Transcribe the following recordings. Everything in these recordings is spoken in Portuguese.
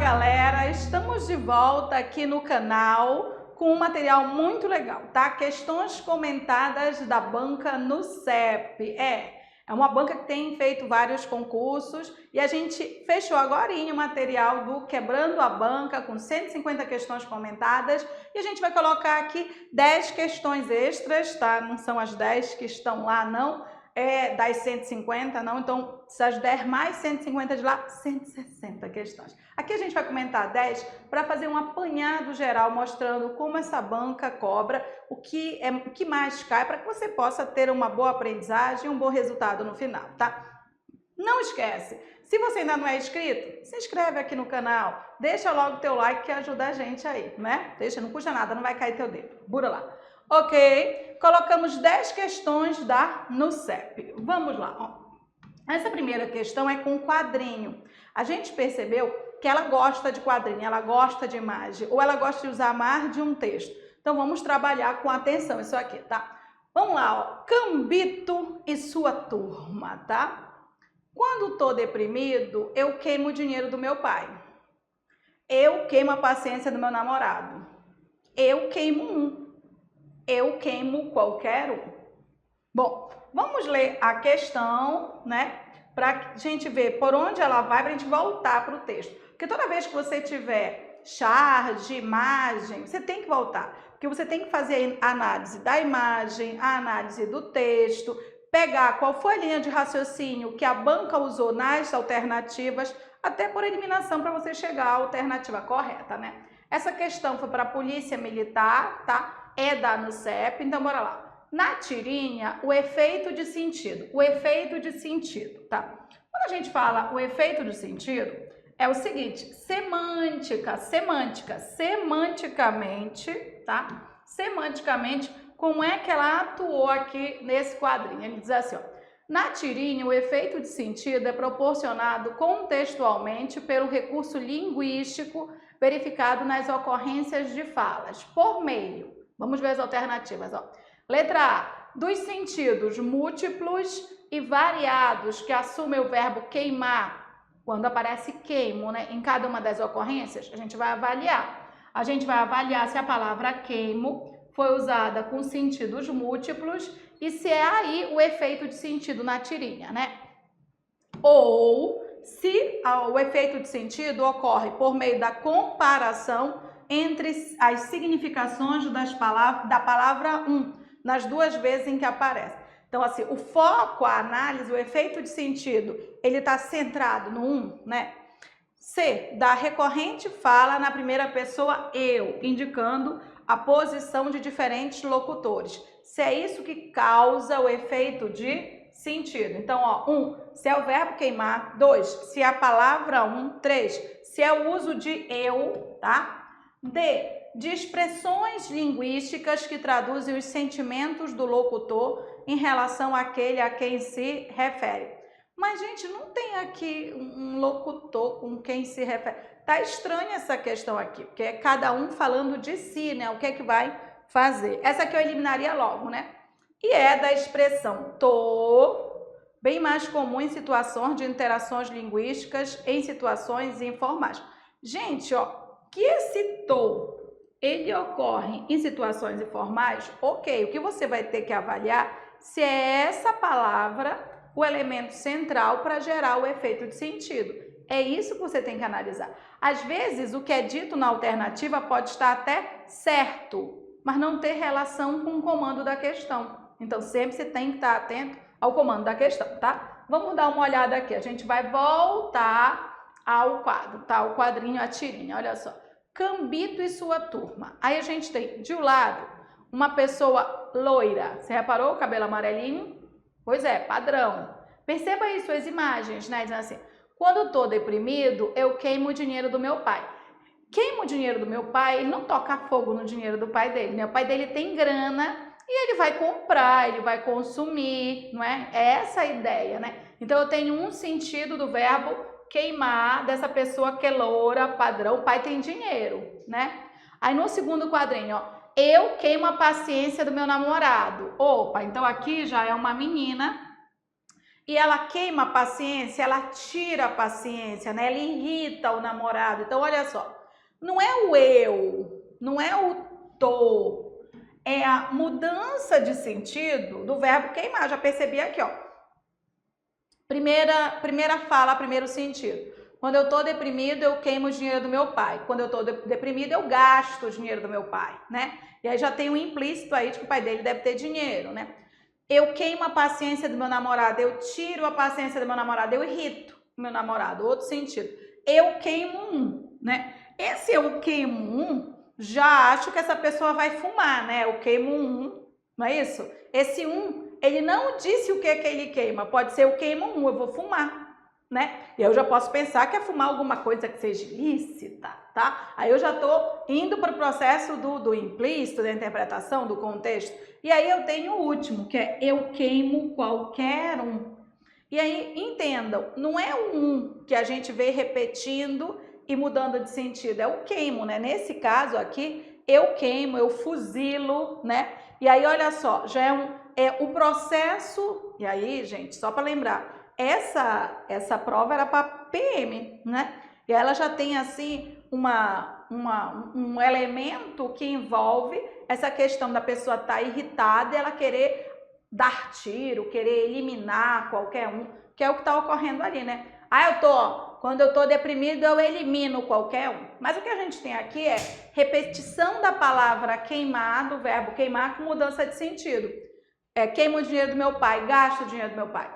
galera, estamos de volta aqui no canal com um material muito legal, tá? Questões comentadas da banca no CEP. É uma banca que tem feito vários concursos e a gente fechou agora o material do Quebrando a Banca com 150 questões comentadas e a gente vai colocar aqui 10 questões extras, tá? Não são as 10 que estão lá, não. Das 150, não, então se as 10 mais 150 de lá, 160 questões. Aqui a gente vai comentar 10 para fazer um apanhado geral mostrando como essa banca cobra, o que mais cai, para que você possa ter uma boa aprendizagem e um bom resultado no final, tá? Não esquece, se você ainda não é inscrito, se inscreve aqui no canal, deixa logo o teu like que ajuda a gente aí, né? Deixa, não custa nada, não vai cair teu dedo. Bora lá. Ok, colocamos 10 questões no CEP. Vamos lá. Ó. Essa primeira questão é com quadrinho. A gente percebeu que ela gosta de quadrinho, ela gosta de imagem, ou ela gosta de usar mais de um texto. Então vamos trabalhar com atenção isso aqui, tá? Vamos lá, ó. Cambito e sua turma, tá? Quando tô deprimido, eu queimo o dinheiro do meu pai. Eu queimo a paciência do meu namorado. Eu queimo um. Eu queimo qualquer um. Bom, vamos ler a questão, né? Para a gente ver por onde ela vai, para a gente voltar para o texto. Porque toda vez que você tiver charge, imagem, você tem que voltar. Porque você tem que fazer a análise da imagem, a análise do texto, pegar qual foi a linha de raciocínio que a banca usou nas alternativas, até por eliminação para você chegar à alternativa correta, né? Essa questão foi para a Polícia Militar, tá? No CEP, então bora lá. Na tirinha, o efeito de sentido. O efeito de sentido, tá? Quando a gente fala o efeito de sentido, é o seguinte, semanticamente, tá? Semanticamente, como é que ela atuou aqui nesse quadrinho? Ele diz assim, ó, na tirinha, o efeito de sentido é proporcionado contextualmente pelo recurso linguístico verificado nas ocorrências de falas, por meio. Vamos ver as alternativas, ó. Letra A, dos sentidos múltiplos e variados que assumem o verbo queimar, quando aparece queimo, né, em cada uma das ocorrências, a gente vai avaliar. A gente vai avaliar se a palavra queimo foi usada com sentidos múltiplos e se é aí o efeito de sentido na tirinha, né? Ou se o efeito de sentido ocorre por meio da comparação entre as significações da palavra nas duas vezes em que aparece. Então, assim, o foco, a análise, o efeito de sentido, ele está centrado no né? C, da recorrente fala na primeira pessoa eu, indicando a posição de diferentes locutores. Se é isso que causa o efeito de sentido. Então, ó, se é o verbo queimar. 2, se é a palavra 3, se é o uso de eu, tá? D, de expressões linguísticas que traduzem os sentimentos do locutor em relação àquele a quem se refere. Mas, gente, não tem aqui um locutor com quem se refere. Tá estranha essa questão aqui, porque é cada um falando de si, né? O que é que vai fazer? Essa aqui eu eliminaria logo, né? E é da expressão tô, bem mais comum em situações de interações linguísticas, em situações informais. Gente, ó, que esse tô, ele ocorre em situações informais, ok, o que você vai ter que avaliar se é essa palavra o elemento central para gerar o efeito de sentido. É isso que você tem que analisar. Às vezes, o que é dito na alternativa pode estar até certo, mas não ter relação com o comando da questão. Então, sempre você tem que estar atento ao comando da questão, tá? Vamos dar uma olhada aqui. A gente vai voltar ao quadro, tá? O quadrinho, a tirinha, olha só. Cambito e sua turma. Aí a gente tem, de um lado, uma pessoa loira. Você reparou o cabelo amarelinho? Pois é, padrão. Perceba aí suas imagens, né? Dizendo assim, quando eu tô deprimido, eu queimo o dinheiro do meu pai. Queima o dinheiro do meu pai, ele não toca fogo no dinheiro do pai dele, né? O pai dele tem grana e ele vai comprar, ele vai consumir, não é? É essa a ideia, né? Então, eu tenho um sentido do verbo queimar dessa pessoa que é loura, padrão, o pai tem dinheiro, né? Aí, no segundo quadrinho, ó, eu queimo a paciência do meu namorado. Opa, então aqui já é uma menina e ela queima a paciência, ela tira a paciência, né? Ela irrita o namorado. Então, olha só, não é o eu, não é o tô, é a mudança de sentido do verbo queimar. Já percebi aqui, ó. Primeira fala, primeiro sentido. Quando eu tô deprimido, eu queimo o dinheiro do meu pai. Quando eu tô deprimido, eu gasto o dinheiro do meu pai, né? E aí já tem um implícito aí de que o pai dele deve ter dinheiro, né? Eu queimo a paciência do meu namorado, eu tiro a paciência do meu namorado, eu irrito o meu namorado. Outro sentido. Eu queimo um, né? Esse eu queimo um, já acho que essa pessoa vai fumar, né? Eu queimo um, não é isso? Esse um, ele não disse o que ele queima. Pode ser eu queimo um, eu vou fumar, né? E eu já posso pensar que é fumar alguma coisa que seja ilícita, tá? Aí eu já tô indo para o processo do implícito, da interpretação, do contexto. E aí eu tenho o último, que é eu queimo qualquer um. E aí, entendam, não é o um que a gente vê repetindo e mudando de sentido, é o queimo, né? Nesse caso aqui, eu queimo, eu fuzilo, né? E aí, olha só, já é o processo, e aí, gente, só para lembrar, essa prova era para PM, né? E ela já tem, assim, um elemento que envolve essa questão da pessoa estar irritada e ela querer dar tiro, querer eliminar qualquer um, que é o que está ocorrendo ali, né? Quando eu tô deprimido, eu elimino qualquer um. Mas o que a gente tem aqui é repetição da palavra queimar, do verbo queimar, com mudança de sentido. Queimo o dinheiro do meu pai, gasto o dinheiro do meu pai.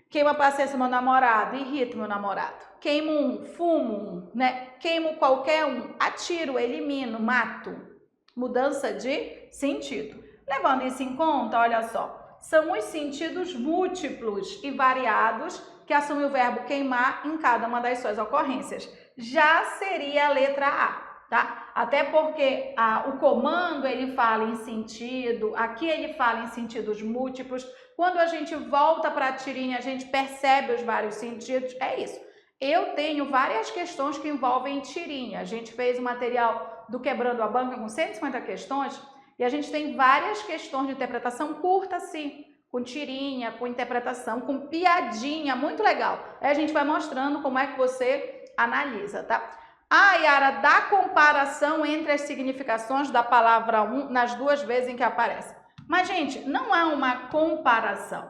Queimo a paciência do meu namorado, irrito meu namorado. Queimo um, fumo um, né? Queimo qualquer um, atiro, elimino, mato. Mudança de sentido. Levando isso em conta, olha só, são os sentidos múltiplos e variados que assumem o verbo queimar em cada uma das suas ocorrências. Já seria a letra A, tá? Até porque o comando ele fala em sentido, aqui ele fala em sentidos múltiplos. Quando a gente volta para a tirinha, a gente percebe os vários sentidos. É isso. Eu tenho várias questões que envolvem tirinha. A gente fez o material do Quebrando a Banca com 150 questões e a gente tem várias questões de interpretação curta, sim, com tirinha, com interpretação, com piadinha, muito legal. Aí a gente vai mostrando como é que você analisa, tá? Yara, dá comparação entre as significações da palavra um nas duas vezes em que aparece. Mas, gente, não há uma comparação.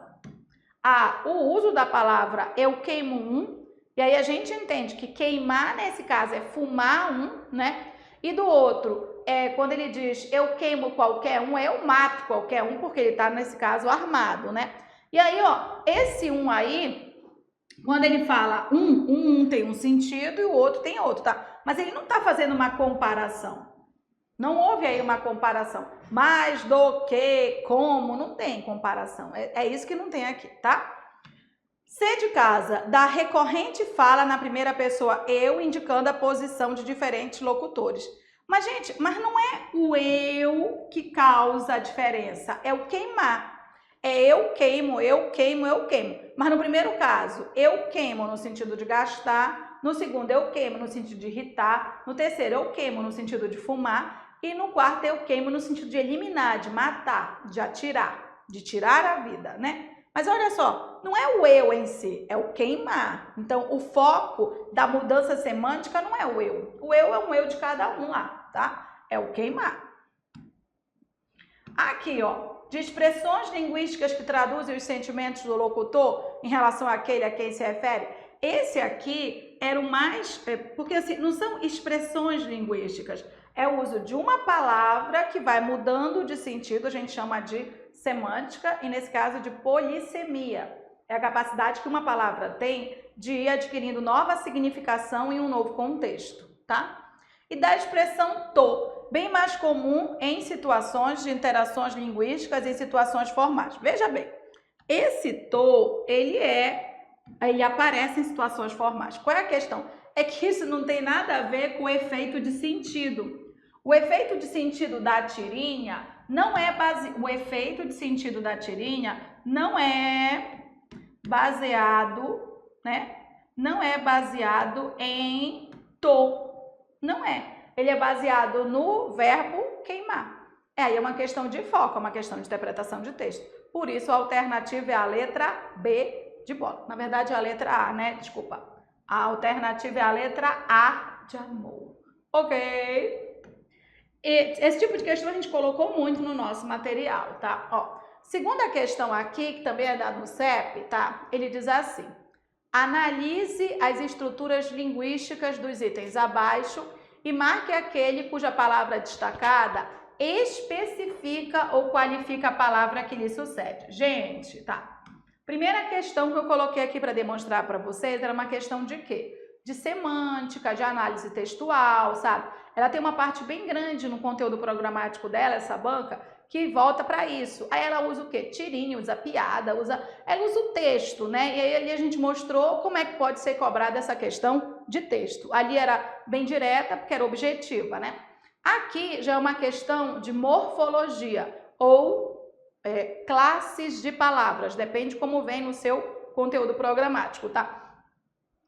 O uso da palavra eu queimo um, e aí a gente entende que queimar, nesse caso, é fumar um, né? E do outro, quando ele diz eu queimo qualquer um, eu mato qualquer um, porque ele está, nesse caso, armado, né? E aí, ó, esse um aí, quando ele fala um tem um sentido e o outro tem outro, tá? Mas ele não está fazendo uma comparação. Não houve aí uma comparação. Mais do que, como, não tem comparação. É isso que não tem aqui, tá? C de casa, da recorrente fala na primeira pessoa eu, indicando a posição de diferentes locutores. Mas, gente, não é o eu que causa a diferença, é o queimar. É eu queimo, eu queimo, eu queimo. Mas no primeiro caso, eu queimo no sentido de gastar, no segundo eu queimo no sentido de irritar, no terceiro eu queimo no sentido de fumar e no quarto eu queimo no sentido de eliminar, de matar, de atirar, de tirar a vida, né? Mas olha só, não é o eu em si, é o queimar. Então, o foco da mudança semântica não é o eu. O eu é um eu de cada um lá, tá? É o queimar. Aqui, ó, de expressões linguísticas que traduzem os sentimentos do locutor em relação àquele a quem se refere. Esse aqui era o mais... porque assim, não são expressões linguísticas, é o uso de uma palavra que vai mudando de sentido, a gente chama de semântica, e nesse caso de polissemia. É a capacidade que uma palavra tem de ir adquirindo nova significação em um novo contexto, tá? E da expressão tô, bem mais comum em situações de interações linguísticas e em situações formais. Veja bem, esse tô, ele aparece em situações formais. Qual é a questão? É que isso não tem nada a ver com o efeito de sentido. O efeito de sentido da tirinha não é o efeito de sentido da tirinha não é baseado, né? Não é baseado em tô. Não é. Ele é baseado no verbo queimar. Aí é uma questão de foco, é uma questão de interpretação de texto. Por isso a alternativa é a letra B, de bola. Na verdade, é a letra A, né? Desculpa. A alternativa é a letra A de amor. Ok? Esse tipo de questão a gente colocou muito no nosso material, tá? Ó, segunda questão aqui, que também é dado no CEP, tá? Ele diz assim: analise as estruturas linguísticas dos itens abaixo e marque aquele cuja palavra destacada especifica ou qualifica a palavra que lhe sucede. Gente, tá? Primeira questão que eu coloquei aqui para demonstrar para vocês era uma questão de quê? De semântica, de análise textual, sabe? Ela tem uma parte bem grande no conteúdo programático dela, essa banca, que volta para isso. Aí ela usa o quê? Tirinha, usa piada, ela usa o texto, né? E aí ali a gente mostrou como é que pode ser cobrada essa questão de texto. Ali era bem direta, porque era objetiva, né? Aqui já é uma questão de morfologia ou classes de palavras, depende como vem no seu conteúdo programático, tá?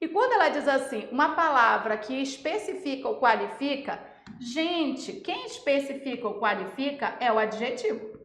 E quando ela diz assim, uma palavra que especifica ou qualifica, gente, quem especifica ou qualifica é o adjetivo.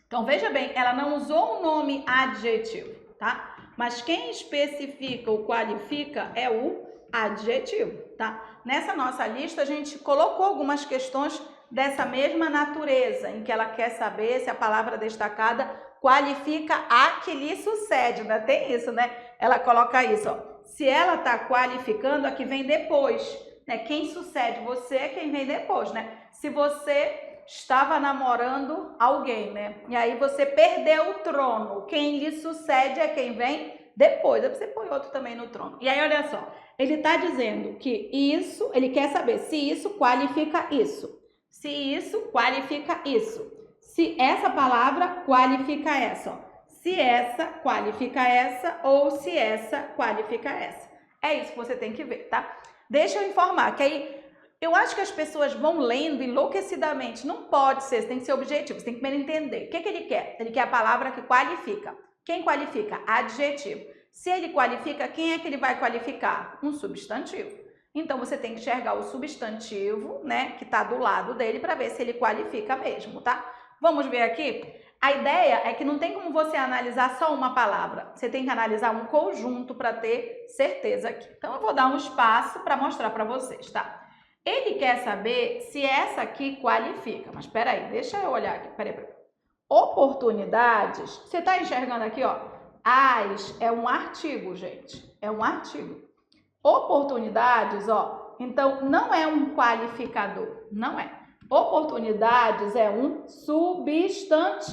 Então, veja bem, ela não usou o nome adjetivo, tá? Mas quem especifica ou qualifica é o adjetivo, tá? Nessa nossa lista, a gente colocou algumas questões dessa mesma natureza, em que ela quer saber se a palavra destacada qualifica a que lhe sucede, ainda tem isso, né? Ela coloca isso, ó. Se ela está qualificando, a que vem depois, né? Quem sucede você é quem vem depois, né? Se você estava namorando alguém, né? E aí você perdeu o trono, quem lhe sucede é quem vem depois. Aí você põe outro também no trono. E aí, olha só, ele está dizendo que isso, ele quer saber se isso qualifica isso. Se isso qualifica isso. Se essa palavra qualifica essa, ó. Se essa qualifica essa ou se essa qualifica essa. É isso que você tem que ver, tá? Deixa eu informar que aí eu acho que as pessoas vão lendo enlouquecidamente. Não pode ser, tem que ser objetivo, você tem que primeiro entender. O que ele quer? Ele quer a palavra que qualifica. Quem qualifica? Adjetivo. Se ele qualifica, quem é que ele vai qualificar? Um substantivo. Então, você tem que enxergar o substantivo, né, que está do lado dele para ver se ele qualifica mesmo, tá? Vamos ver aqui? A ideia é que não tem como você analisar só uma palavra. Você tem que analisar um conjunto para ter certeza aqui. Então, eu vou dar um espaço para mostrar para vocês, tá? Ele quer saber se essa aqui qualifica. Mas espera aí, deixa eu olhar aqui. Peraí. Oportunidades. Você está enxergando aqui, ó? As é um artigo, gente. É um artigo. Oportunidades, ó. Então, não é um qualificador. Não é. Oportunidades é um substantivo.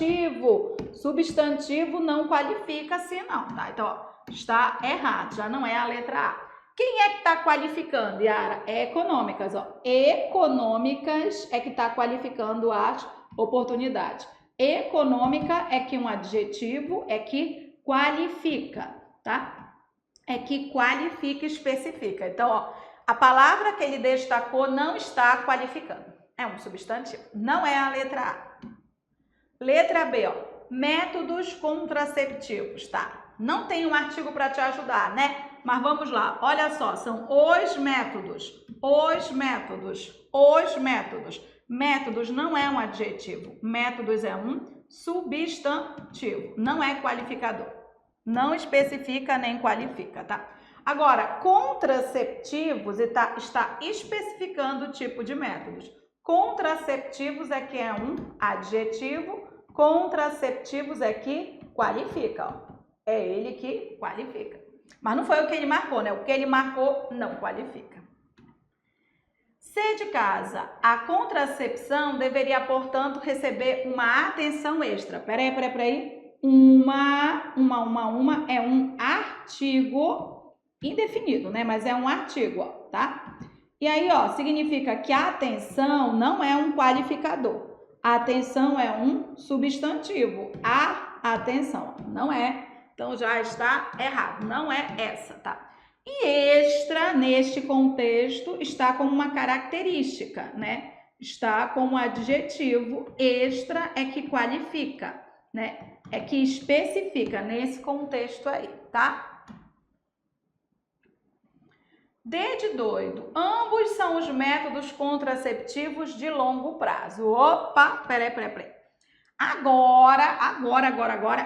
Substantivo não qualifica assim, não, tá? Então, ó, está errado. Já não é a letra A. Quem é que está qualificando, Yara? Econômicas, ó. Econômicas é que está qualificando as oportunidades. Econômica é que um adjetivo é que qualifica, tá? É que qualifica e especifica. Então, ó, a palavra que ele destacou não está qualificando. É um substantivo. Não é a letra A. Letra B, ó. Métodos contraceptivos, tá? Não tem um artigo para te ajudar, né? Mas vamos lá. Olha só, são os métodos. Os métodos. Os métodos. Métodos não é um adjetivo. Métodos é um substantivo. Não é qualificador. Não especifica nem qualifica, tá? Agora, contraceptivos está especificando o tipo de métodos. Contraceptivos é que é um adjetivo, contraceptivos é que qualifica, ó. É ele que qualifica. Mas não foi o que ele marcou, né? O que ele marcou não qualifica. C de casa, a contracepção deveria, portanto, receber uma atenção extra. Peraí. Uma é um artigo indefinido, né? Mas é um artigo, ó, tá? E aí, ó, significa que a atenção não é um qualificador. A atenção é um substantivo. A atenção não é. Então, já está errado. Não é essa, tá? E extra, neste contexto, está como uma característica, né? Está como adjetivo. Extra é que qualifica, né? É que especifica nesse contexto aí, tá? D de doido. Ambos são os métodos contraceptivos de longo prazo. Opa, peraí. Agora,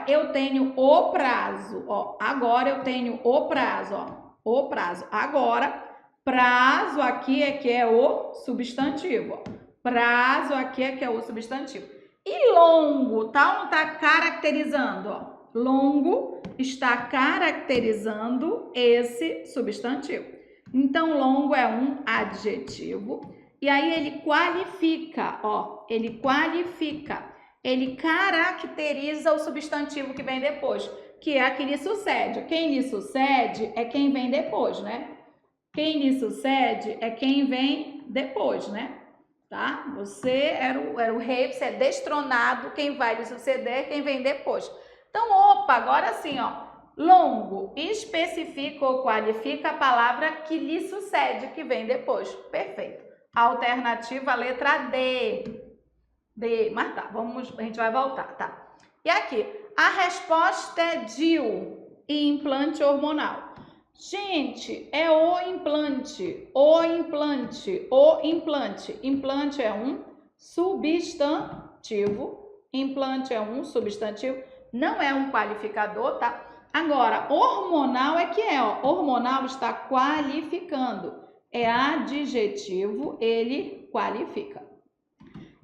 eu tenho o prazo, ó. Agora eu tenho o prazo, ó. O prazo. Agora, prazo aqui é que é o substantivo, ó. Prazo aqui é que é o substantivo. E longo, tá? Não tá caracterizando, ó. Longo está caracterizando esse substantivo. Então, longo é um adjetivo. E aí ele qualifica, ó. Ele qualifica. Ele caracteriza o substantivo que vem depois, que é a que lhe sucede. Quem lhe sucede é quem vem depois, né? Quem lhe sucede é quem vem depois, né? Tá? Você era o rei, você é destronado, quem vai lhe suceder é quem vem depois. Então, opa, agora sim, ó. Longo especifica ou qualifica a palavra que lhe sucede, que vem depois. Perfeito. Alternativa, letra D. Mas tá, a gente vai voltar, tá? E aqui, a resposta é DIU e implante hormonal. Gente, é o implante. Implante é um substantivo. Implante é um substantivo, não é um qualificador, tá? Agora, hormonal é que é, ó. Hormonal está qualificando. É adjetivo, ele qualifica.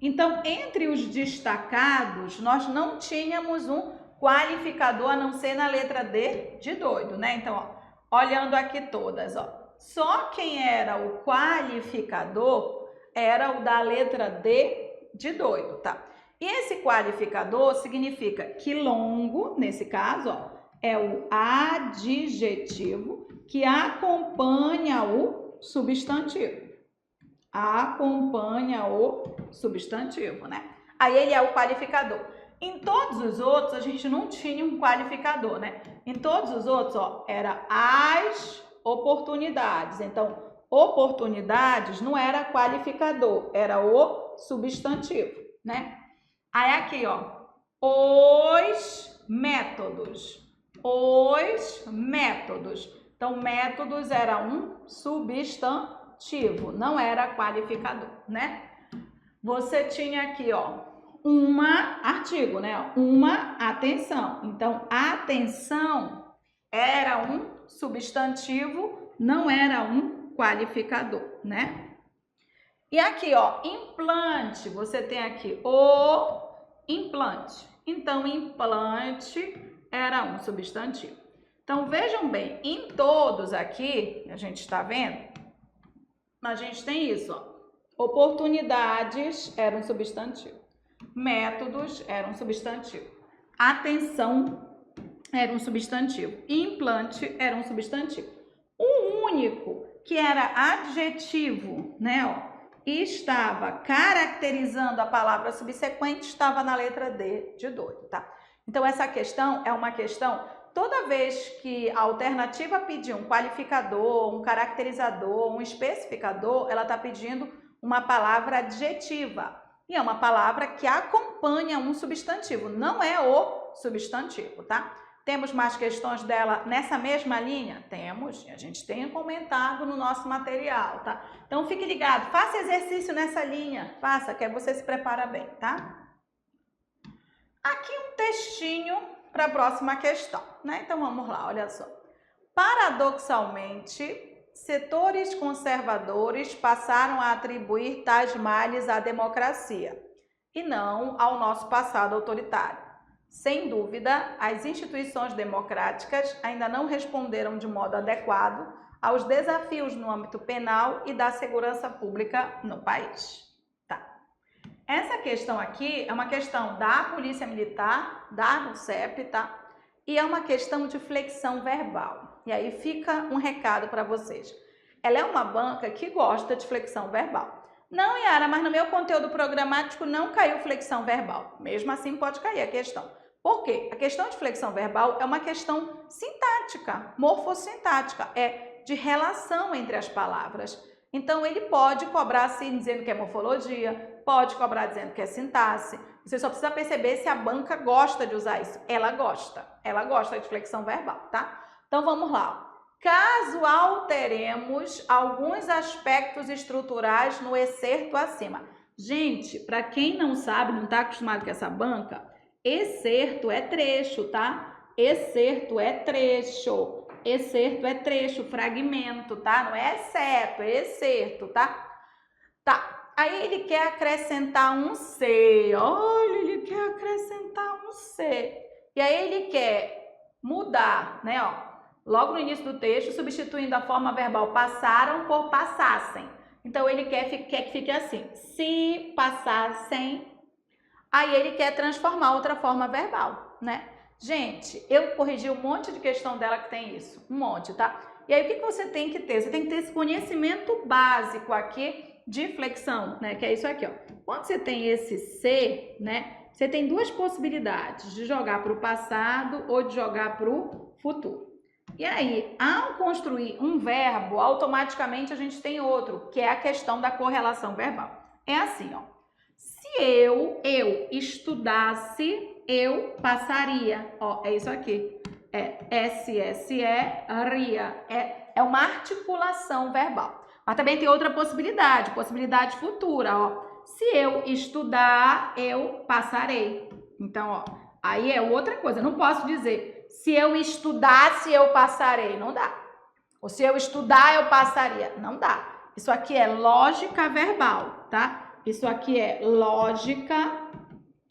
Então, entre os destacados, nós não tínhamos um qualificador, a não ser na letra D de doido, né? Então, ó, olhando aqui todas, ó. Só quem era o qualificador era o da letra D de doido, tá? E esse qualificador significa que longo, nesse caso, ó, é o adjetivo que acompanha o substantivo. Acompanha o substantivo, né? Aí ele é o qualificador. Em todos os outros, a gente não tinha um qualificador, né? Em todos os outros, ó, era as oportunidades. Então, oportunidades não era qualificador, era o substantivo, né? Aí aqui, ó, os métodos. Os métodos. Então, métodos era um substantivo, não era qualificador, né? Você tinha aqui, ó, artigo, né? Uma atenção. Então, atenção era um substantivo, não era um qualificador, né? E aqui, ó, implante, você tem aqui o implante. Então, implante era um substantivo. Então, vejam bem, em todos aqui, a gente está vendo, a gente tem isso, ó. Oportunidades era um substantivo. Métodos era um substantivo. Atenção era um substantivo. Implante era um substantivo. O único que era adjetivo, né, ó, estava caracterizando a palavra subsequente, estava na letra D de doido, tá? Então, essa questão é uma questão, toda vez que a alternativa pedir um qualificador, um caracterizador, um especificador, ela está pedindo uma palavra adjetiva. E é uma palavra que acompanha um substantivo, não é o substantivo, tá? Temos mais questões dela nessa mesma linha? Temos, a gente tem comentado no nosso material, tá? Então, fique ligado, faça exercício nessa linha, faça, que aí você se prepara bem, tá? Aqui um textinho para a próxima questão, né? Então, vamos lá, olha só. Paradoxalmente, setores conservadores passaram a atribuir tais males à democracia e não ao nosso passado autoritário. Sem dúvida, as instituições democráticas ainda não responderam de modo adequado aos desafios no âmbito penal e da segurança pública no país. Tá. Essa questão aqui é uma questão da Polícia Militar, da NUCEP, tá? E é uma questão de flexão verbal. E aí fica um recado para vocês. Ela é uma banca que gosta de flexão verbal. Não, Yara, mas no meu conteúdo programático não caiu flexão verbal. Mesmo assim, pode cair a questão. Por quê? A questão de flexão verbal é uma questão sintática, morfossintática, é de relação entre as palavras. Então, ele pode cobrar assim, dizendo que é morfologia, pode cobrar dizendo que é sintaxe. Você só precisa perceber se a banca gosta de usar isso. Ela gosta de flexão verbal, tá? Então, vamos lá. Caso alteremos alguns aspectos estruturais no excerto acima. Gente, para quem não sabe, não está acostumado com essa banca, excerto é trecho, tá? Excerto é trecho. Excerto é trecho, fragmento, tá? Não é exceto, é excerto, tá? Tá. Aí ele quer acrescentar um C. Olha, ele quer acrescentar um C. E aí ele quer mudar, né, ó. Logo no início do texto, substituindo a forma verbal passaram por passassem. Então, ele quer que fique assim, se passassem. Aí, ele quer transformar outra forma verbal, né? Gente, eu corrigi um monte de questão dela que tem isso, um monte, tá? E aí, o que você tem que ter? Você tem que ter esse conhecimento básico aqui de flexão, né? Que é isso aqui, ó. Quando você tem esse se, né? Você tem duas possibilidades, de jogar para o passado ou de jogar para o futuro. E aí, ao construir um verbo, automaticamente a gente tem outro, que é a questão da correlação verbal. É assim, ó. Se eu estudasse, eu passaria. Ó, é isso aqui. É ria. É uma articulação verbal. Mas também tem outra possibilidade futura, ó. Se eu estudar, eu passarei. Então, ó, aí é outra coisa. Eu não posso dizer, se eu estudasse, eu passarei. Não dá. Ou se eu estudar, eu passaria. Não dá. Isso aqui é lógica verbal, tá? Isso aqui é lógica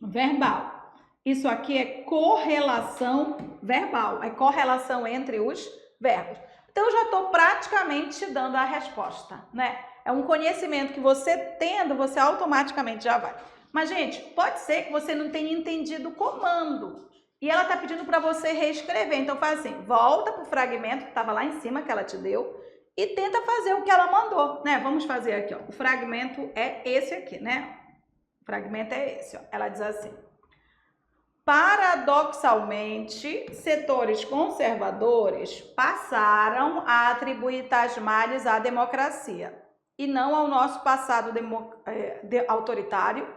verbal. Isso aqui é correlação verbal. É correlação entre os verbos. Então, eu já estou praticamente dando a resposta, né? É um conhecimento que você tendo, você automaticamente já vai. Mas, gente, pode ser que você não tenha entendido o comando. E ela está pedindo para você reescrever. Então, faz assim, volta para o fragmento que estava lá em cima, que ela te deu, e tenta fazer o que ela mandou, né? Vamos fazer aqui, ó. O fragmento é esse aqui, né? O fragmento é esse, ó. Ela diz assim: paradoxalmente, setores conservadores passaram a atribuir tais males à democracia e não ao nosso passado autoritário.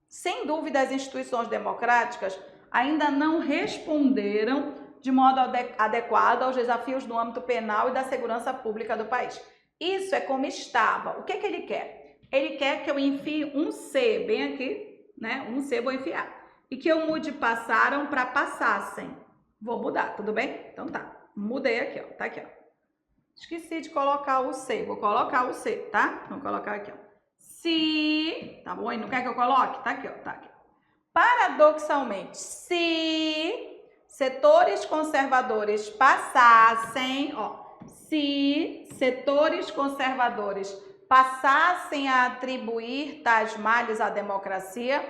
Sem dúvida, as instituições democráticas ainda não responderam de modo adequado aos desafios do âmbito penal e da segurança pública do país. Isso é como estava. O que ele quer? Ele quer que eu enfie um C, bem aqui, né? Um C vou enfiar. E que eu mude passaram para passassem. Vou mudar, tudo bem? Então tá. Mudei aqui, ó. Tá aqui, ó. Esqueci de colocar o C. Vou colocar o C, tá? Vou colocar aqui, ó. Se, tá bom? E não quer que eu coloque? Tá aqui, ó. Tá aqui. Paradoxalmente, se setores conservadores passassem, ó, se setores conservadores passassem a atribuir tais males à democracia,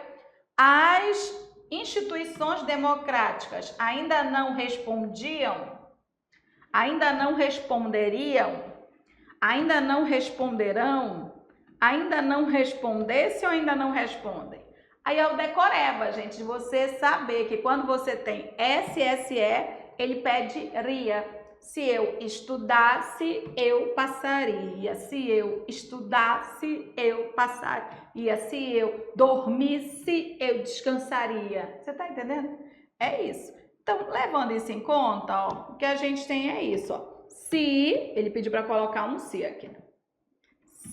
as instituições democráticas ainda não respondiam, ainda não responderiam, ainda não responderão, ainda não respondesse ou ainda não respondem? Aí é o decoreba, gente, de você saber que quando você tem SSE, ele pede ria. Se eu estudasse, eu passaria. Se eu estudasse, eu passaria. Se eu dormisse, eu descansaria. Você tá entendendo? É isso. Então, levando isso em conta, ó, o que a gente tem é isso, ó. Se, ele pediu para colocar um se aqui.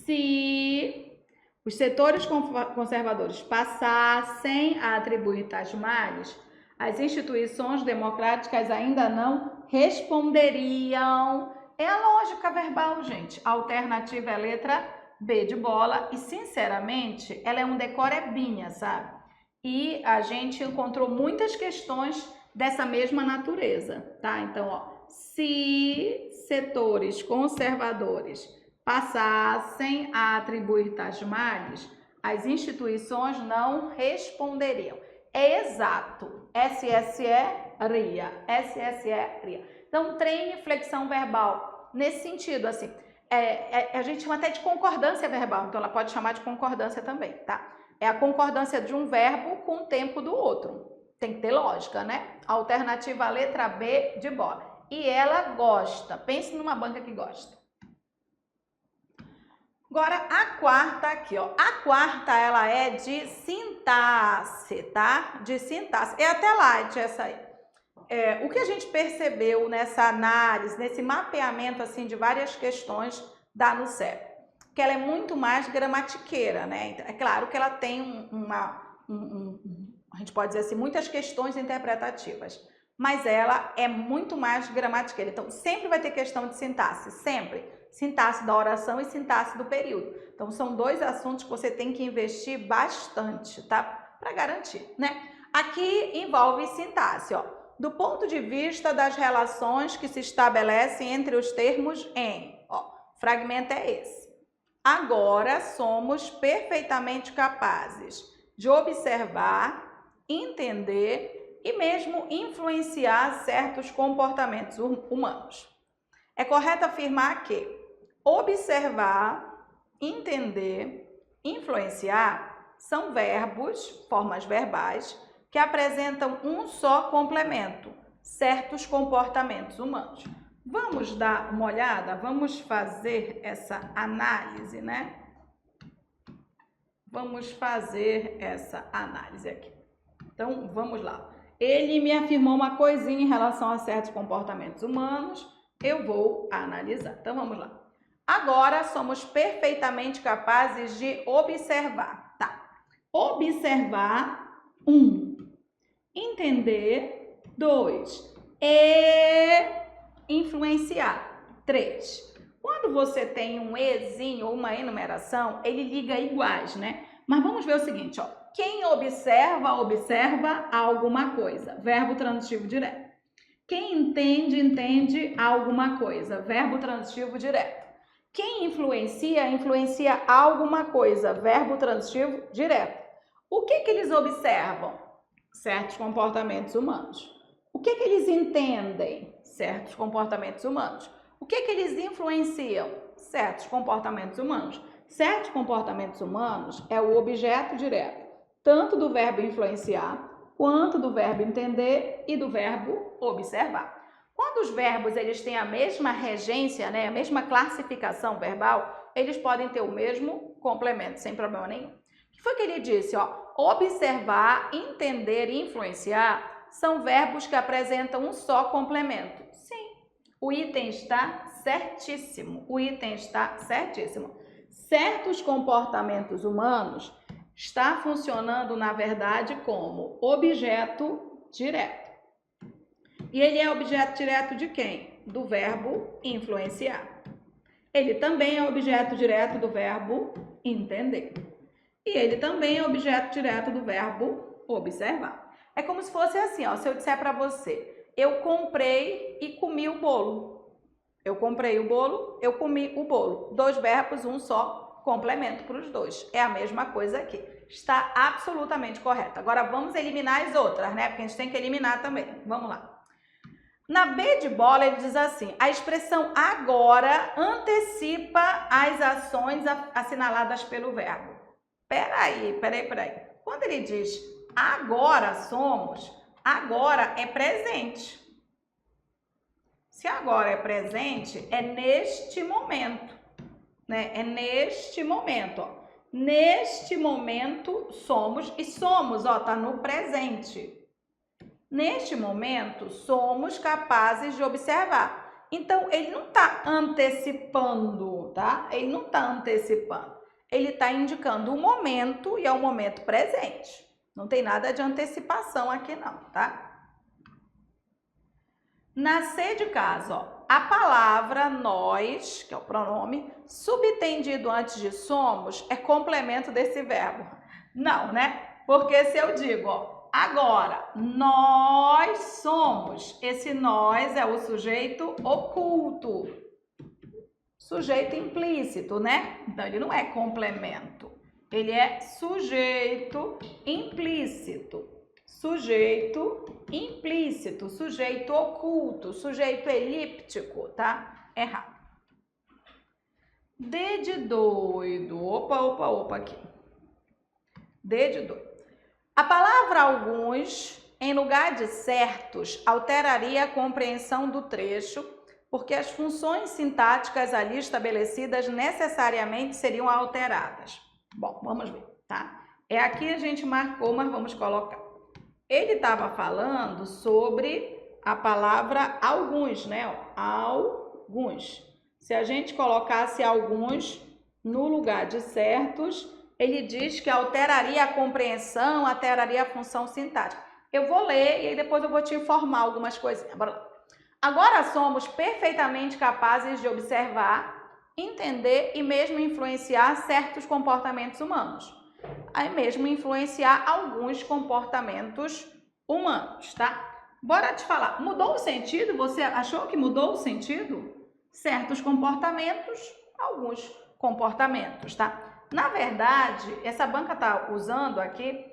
Se os setores conservadores passassem a atribuir tais males, as instituições democráticas ainda não responderiam. É a lógica verbal, gente. A alternativa é a letra B de bola e, sinceramente, ela é um decorebinha, sabe? E a gente encontrou muitas questões dessa mesma natureza, tá? Então, ó, se setores conservadores passassem a atribuir tais males, as instituições não responderiam. É exato. SSE, ria. SSE, ria. Então, treine flexão verbal nesse sentido, assim. A gente chama até de concordância verbal, então ela pode chamar de concordância também, tá? É a concordância de um verbo com o tempo do outro. Tem que ter lógica, né? Alternativa letra B de bola. E ela gosta. Pense numa banca que gosta. Agora, a quarta aqui, ó. A quarta, ela é de sintaxe, tá? De sintaxe. É até light essa aí. O que a gente percebeu nessa análise, nesse mapeamento, assim, de várias questões da NUCEP? que ela é muito mais gramatiqueira, né? É claro que ela tem a gente pode dizer assim, muitas questões interpretativas, mas ela é muito mais gramatiqueira. Então, sempre vai ter questão de sintaxe, sempre. Sintaxe da oração e sintaxe do período. Então, são dois assuntos que você tem que investir bastante, tá? Para garantir, né? Aqui envolve sintaxe, ó. Do ponto de vista das relações que se estabelecem entre os termos em, ó, fragmento é esse. Agora somos perfeitamente capazes de observar, entender e mesmo influenciar certos comportamentos humanos. É correto afirmar que observar, entender, influenciar são verbos, formas verbais, que apresentam um só complemento, certos comportamentos humanos. Vamos dar uma olhada, vamos fazer essa análise, né? Vamos fazer essa análise aqui. Então, vamos lá. Ele me afirmou uma coisinha em relação a certos comportamentos humanos, eu vou analisar. Então, vamos lá. Agora, somos perfeitamente capazes de observar, tá? Observar, 1. Entender, 2. E influenciar, 3. Quando você tem um ezinho ou uma enumeração, ele liga iguais, né? Mas vamos ver o seguinte, ó. Quem observa, observa alguma coisa. Verbo transitivo direto. Quem entende, entende alguma coisa. Verbo transitivo direto. Quem influencia, influencia alguma coisa. Verbo transitivo direto. O que eles observam? Certos comportamentos humanos. O que eles entendem? Certos comportamentos humanos. O que eles influenciam? Certos comportamentos humanos. Certos comportamentos humanos é o objeto direto, tanto do verbo influenciar, quanto do verbo entender e do verbo observar. Quando os verbos eles têm a mesma regência, né, a mesma classificação verbal, eles podem ter o mesmo complemento, sem problema nenhum. O que foi que ele disse? Ó, observar, entender e influenciar são verbos que apresentam um só complemento. Sim, o item está certíssimo. O item está certíssimo. Certos comportamentos humanos está funcionando, na verdade, como objeto direto. E ele é objeto direto de quem? Do verbo influenciar. Ele também é objeto direto do verbo entender. E ele também é objeto direto do verbo observar. É como se fosse assim, ó, se eu disser para você, eu comprei e comi o bolo. Eu comprei o bolo, eu comi o bolo. Dois verbos, um só complemento para os dois. É a mesma coisa aqui. Está absolutamente correto. Agora vamos eliminar as outras, né? Porque a gente tem que eliminar também. Vamos lá. Na B de bola, ele diz assim, a expressão agora antecipa as ações assinaladas pelo verbo. Peraí. Quando ele diz agora somos, agora é presente. Se agora é presente, é neste momento, né? É neste momento, ó. Neste momento somos, e somos, ó, tá no presente. Neste momento, somos capazes de observar. Então, ele não está antecipando, tá? Ele não está antecipando. Ele está indicando o momento e é o momento presente. Não tem nada de antecipação aqui não, tá? Na C de casa, ó, a palavra nós, que é o pronome, subtendido antes de somos, é complemento desse verbo. Não, né? Porque se eu digo, ó, agora, nós somos. Esse nós é o sujeito oculto. Sujeito implícito, né? Então, ele não é complemento. Ele é sujeito implícito. Sujeito implícito, sujeito oculto, sujeito elíptico, tá? Errado. D de doido. Opa, aqui. D de doido. A palavra alguns, em lugar de certos, alteraria a compreensão do trecho, porque as funções sintáticas ali estabelecidas necessariamente seriam alteradas. Bom, vamos ver, tá? É aqui a gente marcou, mas vamos colocar. Ele estava falando sobre a palavra alguns, né? Alguns. Se a gente colocasse alguns, no lugar de certos, ele diz que alteraria a compreensão, alteraria a função sintática. Eu vou ler e aí depois eu vou te informar algumas coisinhas. Bora lá. Agora somos perfeitamente capazes de observar, entender e mesmo influenciar certos comportamentos humanos. Aí mesmo influenciar alguns comportamentos humanos, tá? Bora te falar. Mudou o sentido? Você achou que mudou o sentido? Certos comportamentos, alguns comportamentos, tá? Na verdade, essa banca tá usando aqui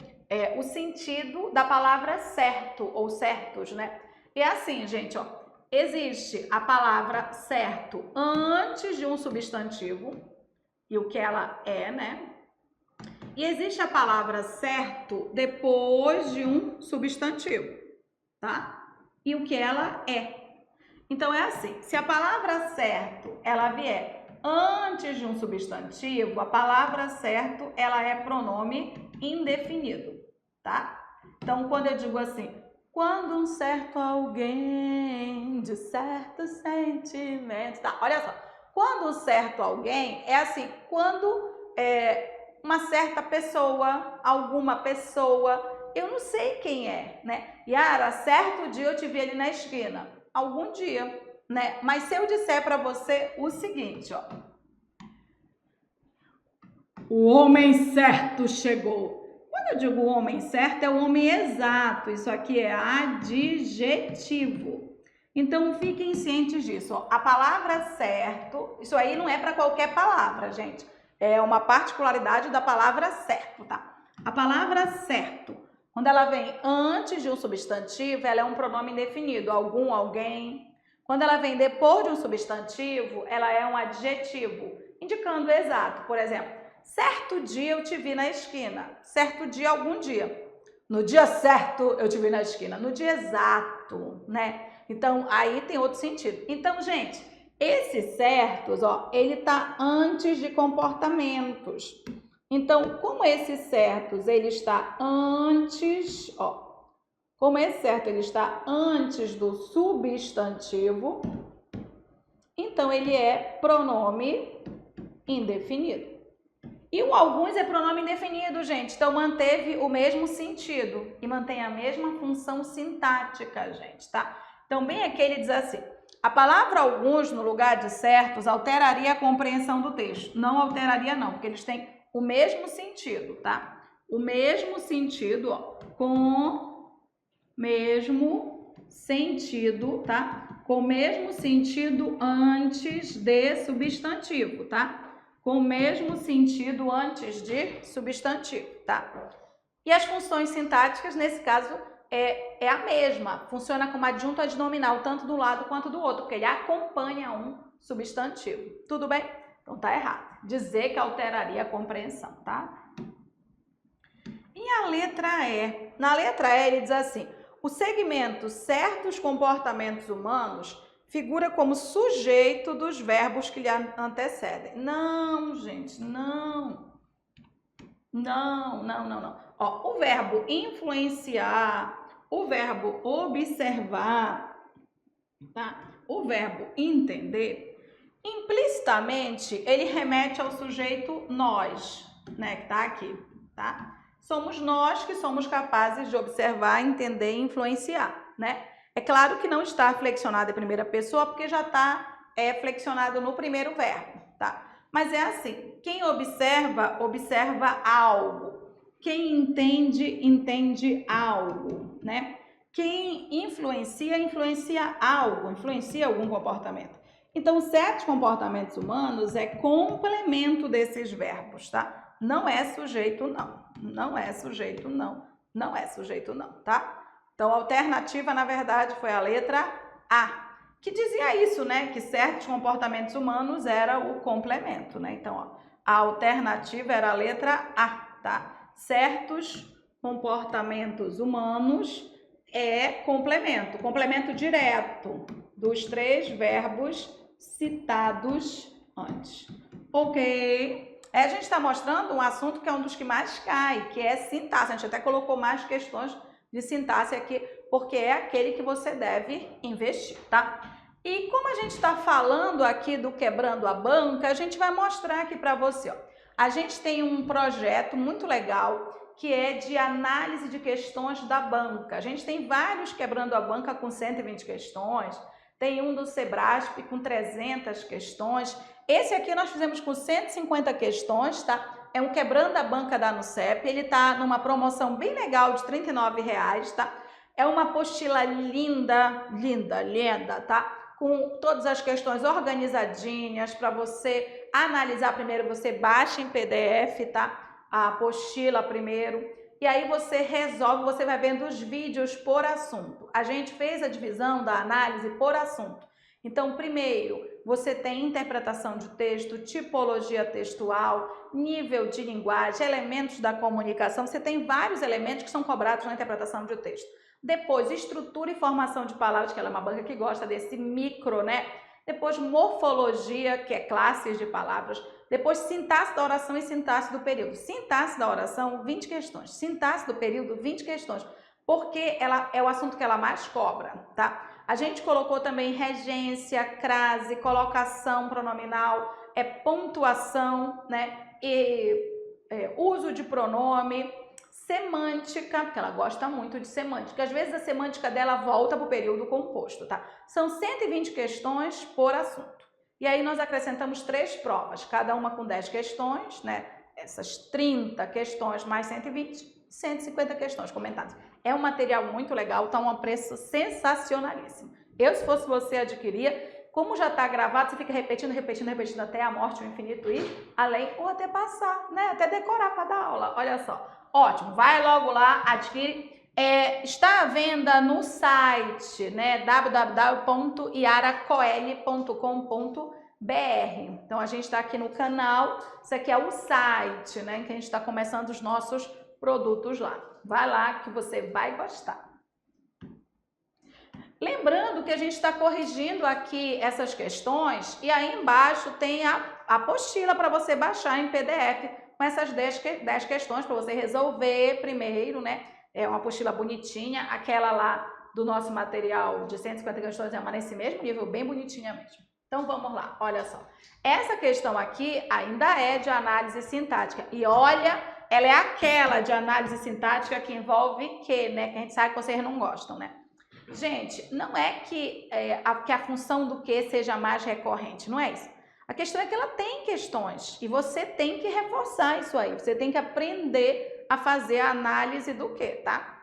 o sentido da palavra certo ou certos, né? E é assim, gente, ó. Existe a palavra certo antes de um substantivo e o que ela é, né? E existe a palavra certo depois de um substantivo, tá? E o que ela é. Então é assim, se a palavra certo ela vier antes de um substantivo, a palavra certo ela é pronome indefinido, tá? Então quando eu digo assim, quando um certo alguém de certo sentimento, tá? Olha só, quando um certo alguém é assim, quando uma certa pessoa, alguma pessoa, eu não sei quem é, né? Yara, certo dia eu te vi ali na esquina, algum dia, né? Mas se eu disser para você o seguinte, ó, o homem certo chegou. Quando eu digo homem certo, é o homem exato. Isso aqui é adjetivo. Então, fiquem cientes disso. Ó. A palavra certo, isso aí não é para qualquer palavra, gente. É uma particularidade da palavra certo, tá? A palavra certo, quando ela vem antes de um substantivo, ela é um pronome indefinido. Algum, alguém. Quando ela vem depois de um substantivo, ela é um adjetivo, indicando o exato. Por exemplo, certo dia eu te vi na esquina. Certo dia, algum dia. No dia certo eu te vi na esquina. No dia exato, né? Então, aí tem outro sentido. Então, gente, esses certos, ó, ele tá antes de comportamentos. Então, como esses certos, ele está antes, ó, como esse certo ele está antes do substantivo, então ele é pronome indefinido. E o alguns é pronome indefinido, gente. Então, manteve o mesmo sentido e mantém a mesma função sintática, gente, tá? Então, bem aqui ele diz assim, a palavra alguns no lugar de certos alteraria a compreensão do texto. Não alteraria não, porque eles têm o mesmo sentido, tá? O mesmo sentido, ó, com mesmo sentido, tá? Com o mesmo sentido antes de substantivo, tá? Com o mesmo sentido antes de substantivo, tá? E as funções sintáticas, nesse caso, é a mesma. Funciona como adjunto adnominal, tanto do lado quanto do outro, porque ele acompanha um substantivo. Tudo bem? Então tá errado. Dizer que alteraria a compreensão, tá? E a letra E? Na letra E ele diz assim, o segmento certos comportamentos humanos figura como sujeito dos verbos que lhe antecedem. Não, gente, não. Não. Ó, o verbo influenciar, o verbo observar, tá? O verbo entender, implicitamente, ele remete ao sujeito nós, né? Que tá aqui, tá? Somos nós que somos capazes de observar, entender e influenciar, né? É claro que não está flexionado em primeira pessoa, porque já está flexionado no primeiro verbo, tá? Mas é assim, quem observa, observa algo. Quem entende, entende algo, né? Quem influencia, influencia algo, influencia algum comportamento. Então, certos comportamentos humanos é complemento desses verbos, tá? Não é sujeito, não. Não é sujeito, não. Não é sujeito, não, tá? Então, a alternativa, na verdade, foi a letra A, que dizia isso, né? Que certos comportamentos humanos era o complemento, né? Então, ó, a alternativa era a letra A, tá? Certos comportamentos humanos é complemento, complemento direto dos três verbos citados antes. Ok? A gente está mostrando um assunto que é um dos que mais cai, que é sintaxe. A gente até colocou mais questões de sintaxe aqui, porque é aquele que você deve investir, tá? E como a gente está falando aqui do Quebrando a Banca, a gente vai mostrar aqui para você, ó. A gente tem um projeto muito legal que é de análise de questões da banca. A gente tem vários Quebrando a Banca com 120 questões, tem um do Sebrasp com 300 questões. Esse aqui nós fizemos com 150 questões, tá? É um Quebrando a Banca da Nucep, ele tá numa promoção bem legal de R$ 39,00, tá? É uma apostila linda, linda, linda, tá? Com todas as questões organizadinhas para você analisar. Primeiro você baixa em PDF, tá? A apostila primeiro, e aí você resolve, você vai vendo os vídeos por assunto. A gente fez a divisão da análise por assunto. Então, primeiro, você tem interpretação de texto, tipologia textual, nível de linguagem, elementos da comunicação. Você tem vários elementos que são cobrados na interpretação de texto. Depois, estrutura e formação de palavras, que ela é uma banca que gosta desse micro, né? Depois, morfologia, que é classes de palavras. Depois, sintaxe da oração e sintaxe do período. Sintaxe da oração, 20 questões. Sintaxe do período, 20 questões. Porque ela é o assunto que ela mais cobra, tá? A gente colocou também regência, crase, colocação pronominal, pontuação, né? Uso de pronome, semântica, porque ela gosta muito de semântica. Às vezes a semântica dela volta para o período composto, tá? São 120 questões por assunto. E aí nós acrescentamos 3 provas, cada uma com 10 questões, né? Essas 30 questões mais 120, 150 questões comentadas. É um material muito legal, tá um preço sensacionalíssimo. Eu, se fosse você, adquiria. Como já está gravado, você fica repetindo, repetindo, repetindo até a morte, o infinito ir além, ou até passar, né? Até decorar para dar aula. Olha só. Ótimo, vai logo lá, adquire. Está à venda no site, né, www.iaracoeli.com.br. Então, a gente está aqui no canal, isso aqui é o site, né, que a gente está começando os nossos produtos lá. Vai lá que você vai gostar. Lembrando que a gente está corrigindo aqui essas questões e aí embaixo tem a apostila para você baixar em PDF com essas 10 questões para você resolver primeiro, né? É uma apostila bonitinha, aquela lá do nosso material de 150 questões é uma nesse mesmo nível, bem bonitinha mesmo. Então vamos lá, olha só. Essa questão aqui ainda é de análise sintática e olha, ela é aquela de análise sintática que envolve que, né? Que a gente sabe que vocês não gostam, né? Gente, não é que a função do que seja mais recorrente, não é isso. A questão é que ela tem questões e você tem que reforçar isso aí. Você tem que aprender a fazer a análise do que, tá?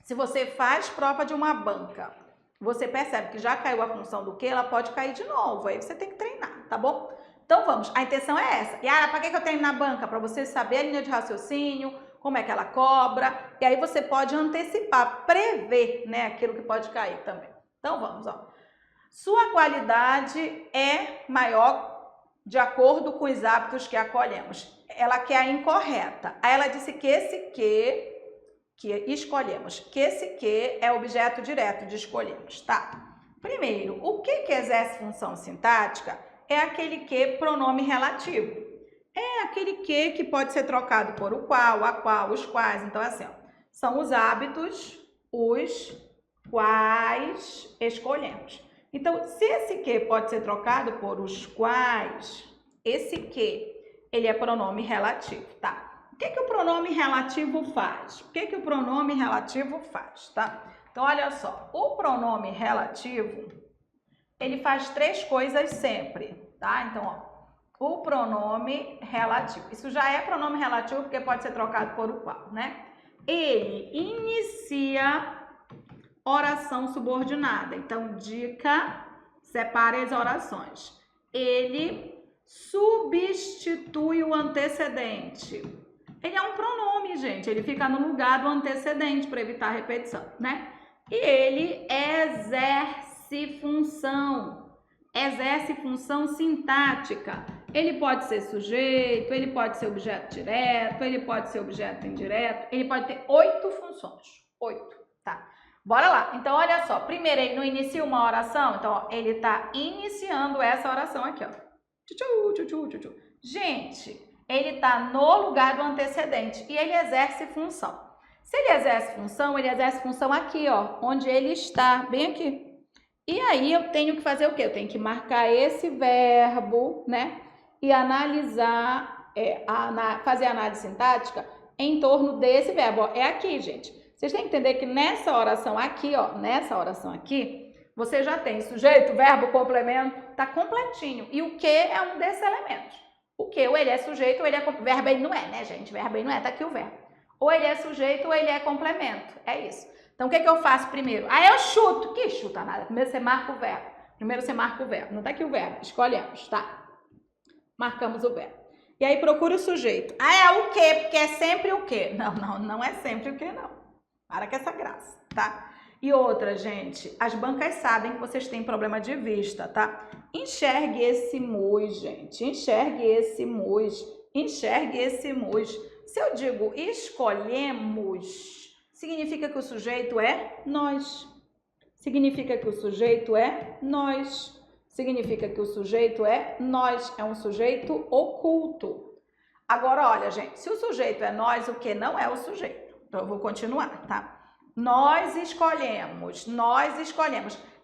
Se você faz prova de uma banca, você percebe que já caiu a função do que, ela pode cair de novo. Aí você tem que treinar, tá bom? Então vamos, a intenção é essa. Yara, para que eu treino na banca? Para você saber a linha de raciocínio, como é que ela cobra, e aí você pode antecipar, prever, né, aquilo que pode cair também. Então vamos, ó. Sua qualidade é maior de acordo com os hábitos que acolhemos. Ela quer a incorreta. Aí ela disse que esse que escolhemos, que esse que é objeto direto de escolhemos, tá? Primeiro, o que exerce função sintática é aquele que pronome relativo. É aquele que pode ser trocado por o qual, a qual, os quais. Então, assim, ó, são os hábitos, os quais escolhemos. Então, se esse que pode ser trocado por os quais, esse que, ele é pronome relativo, tá? O que o pronome relativo faz? O que o pronome relativo faz, tá? Então, olha só, o pronome relativo, ele faz 3 coisas sempre, tá? Então, ó, o pronome relativo. Isso já é pronome relativo porque pode ser trocado por o qual, né? Ele inicia oração subordinada. Então, dica, separe as orações. Ele substitui o antecedente. Ele é um pronome, gente. Ele fica no lugar do antecedente para evitar a repetição, né? E ele exerce função. Exerce função sintática. Ele pode ser sujeito, ele pode ser objeto direto, ele pode ser objeto indireto, ele pode ter 8 funções. 8, tá? Bora lá. Então, olha só. Primeiro, ele não inicia uma oração. Então, ó, ele tá iniciando essa oração aqui, ó. Tchu, tchu, tchu, tchu, tchu. Gente, ele tá no lugar do antecedente e ele exerce função. Se ele exerce função aqui, ó, onde ele está, bem aqui. E aí eu tenho que fazer o quê? Eu tenho que marcar esse verbo, né? E analisar, fazer análise sintática em torno desse verbo. Ó, é aqui, gente. Vocês têm que entender que nessa oração aqui, ó, você já tem sujeito, verbo, complemento, tá completinho. E o que é um desses elementos. O que? Ou ele é sujeito ou ele é complemento. Verbo ele não é, né, gente? Verbo ele não é, tá aqui o verbo. Ou ele é sujeito ou ele é complemento. É isso. Então, o que eu faço primeiro? Aí eu chuto. Que chuta nada? Primeiro você marca o verbo. Não tá aqui o verbo. Escolhemos, tá? Marcamos o verbo. E aí procura o sujeito. Ah, é o quê? Porque é sempre o quê? Não é sempre o quê, não. Para com essa graça, tá? E outra, gente, as bancas sabem que vocês têm problema de vista, tá? Enxergue esse mus, gente. Enxergue esse mus. Enxergue esse mus. Se eu digo escolhemos, significa que o sujeito é nós. Significa que o sujeito é nós. Significa que o sujeito é nós. É um sujeito oculto. Agora, olha, gente, se o sujeito é nós, o que não é o sujeito? Então, eu vou continuar, tá? Nós escolhemos.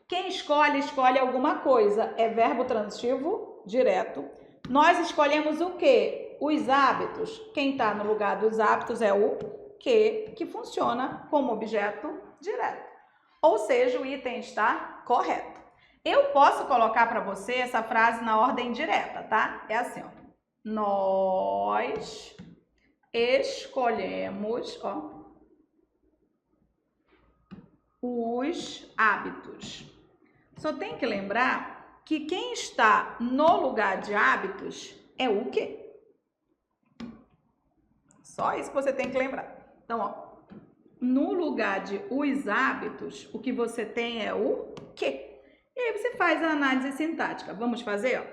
Quem escolhe alguma coisa. É verbo transitivo direto. Nós escolhemos o quê? Os hábitos. Quem está no lugar dos hábitos é o que funciona como objeto direto. Ou seja, o item está correto. Eu posso colocar para você essa frase na ordem direta, tá? É assim, ó. Nós escolhemos, ó, os hábitos. Só tem que lembrar que quem está no lugar de hábitos é o quê? Só isso que você tem que lembrar. Então, ó, no lugar de os hábitos, o que você tem é o quê? E aí você faz a análise sintática. Vamos fazer, ó.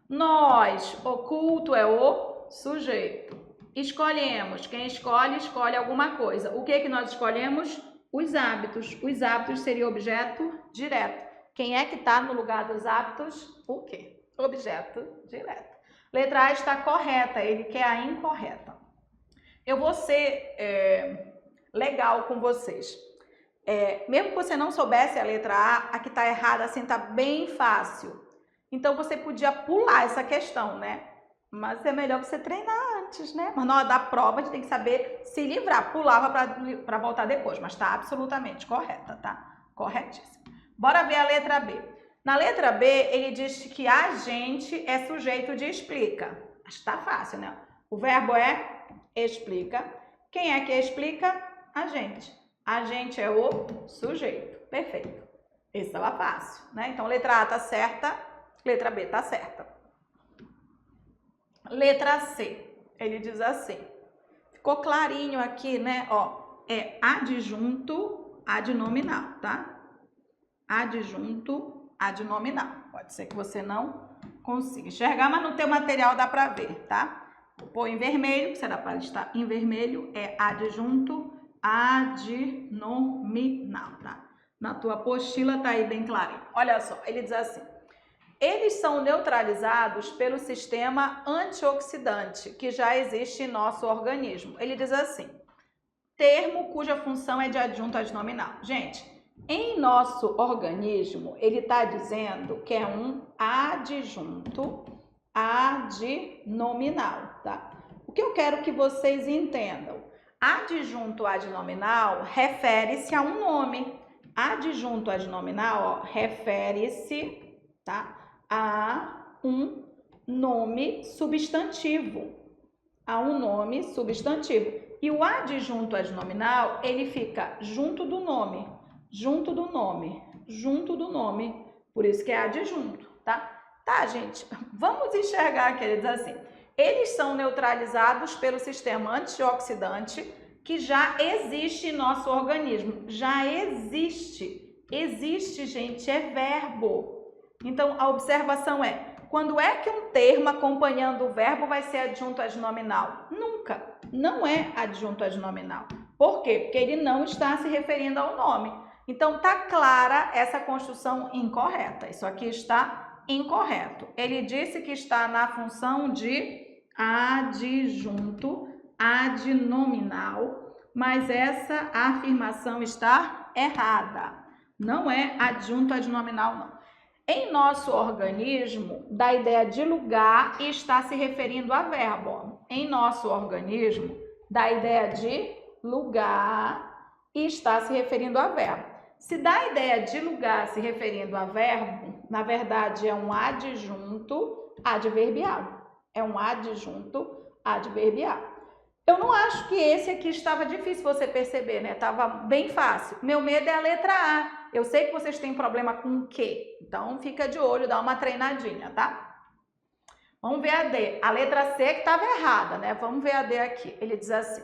Nós, oculto é o sujeito. Escolhemos. Quem escolhe, escolhe alguma coisa. O que nós escolhemos? Os hábitos. Os hábitos seria objeto direto. Quem é que está no lugar dos hábitos? O quê? Objeto direto. Letra A está correta, ele quer a incorreta. Eu vou ser legal com vocês. Mesmo que você não soubesse a letra A que está errada, assim, tá bem fácil. Então, você podia pular essa questão, né? Mas é melhor você treinar antes, né? Mas na hora da prova, a gente tem que saber se livrar. Pulava para voltar depois, mas tá absolutamente correta, tá? Corretíssimo. Bora ver a letra B. Na letra B, ele diz que a gente é sujeito de explica. Acho que tá fácil, né? O verbo é explica. Quem é que explica? A gente. A gente é o sujeito. Perfeito. Esse estava fácil, né? Então, letra A tá certa, letra B tá certa. Letra C, ele diz assim. Ficou clarinho aqui, né? Ó, é adjunto adnominal, tá? Adjunto adnominal. Pode ser que você não consiga enxergar, mas no teu material dá para ver, tá? Vou pôr em vermelho, que será para estar em vermelho, é adjunto adnominal, tá? Na tua apostila tá aí bem clarinho. Olha só, ele diz assim. Eles são neutralizados pelo sistema antioxidante que já existe em nosso organismo. Ele diz assim, termo cuja função é de adjunto adnominal. Gente, em nosso organismo, ele está dizendo que é um adjunto adnominal, tá? O que eu quero que vocês entendam? Adjunto adnominal refere-se a um nome. Adjunto adnominal, ó, refere-se, tá, a um nome substantivo. A um nome substantivo. E o adjunto adnominal, ele fica junto do nome. Junto do nome. Junto do nome. Por isso que é adjunto, tá? Tá, gente? Vamos enxergar que ele diz assim. Eles são neutralizados pelo sistema antioxidante que já existe em nosso organismo. Já existe. Existe, gente, é verbo. Então, a observação é, quando é que um termo acompanhando o verbo vai ser adjunto adnominal? Nunca. Não é adjunto adnominal. Por quê? Porque ele não está se referindo ao nome. Então, tá clara essa construção incorreta. Isso aqui está incorreto. Ele disse que está na função de adjunto adnominal, mas essa afirmação está errada. Não é adjunto adnominal, não. Em nosso organismo, dá a ideia de lugar e está se referindo a verbo. Em nosso organismo, dá a ideia de lugar e está se referindo a verbo. Se dá a ideia de lugar se referindo a verbo, na verdade é um adjunto adverbial. É um adjunto adverbial. Eu não acho que esse aqui estava difícil você perceber, né? Estava bem fácil. Meu medo é a letra A. Eu sei que vocês têm problema com o Q, então fica de olho, dá uma treinadinha, tá? Vamos ver a D. A letra C que estava errada, né? Vamos ver a D aqui. Ele diz assim: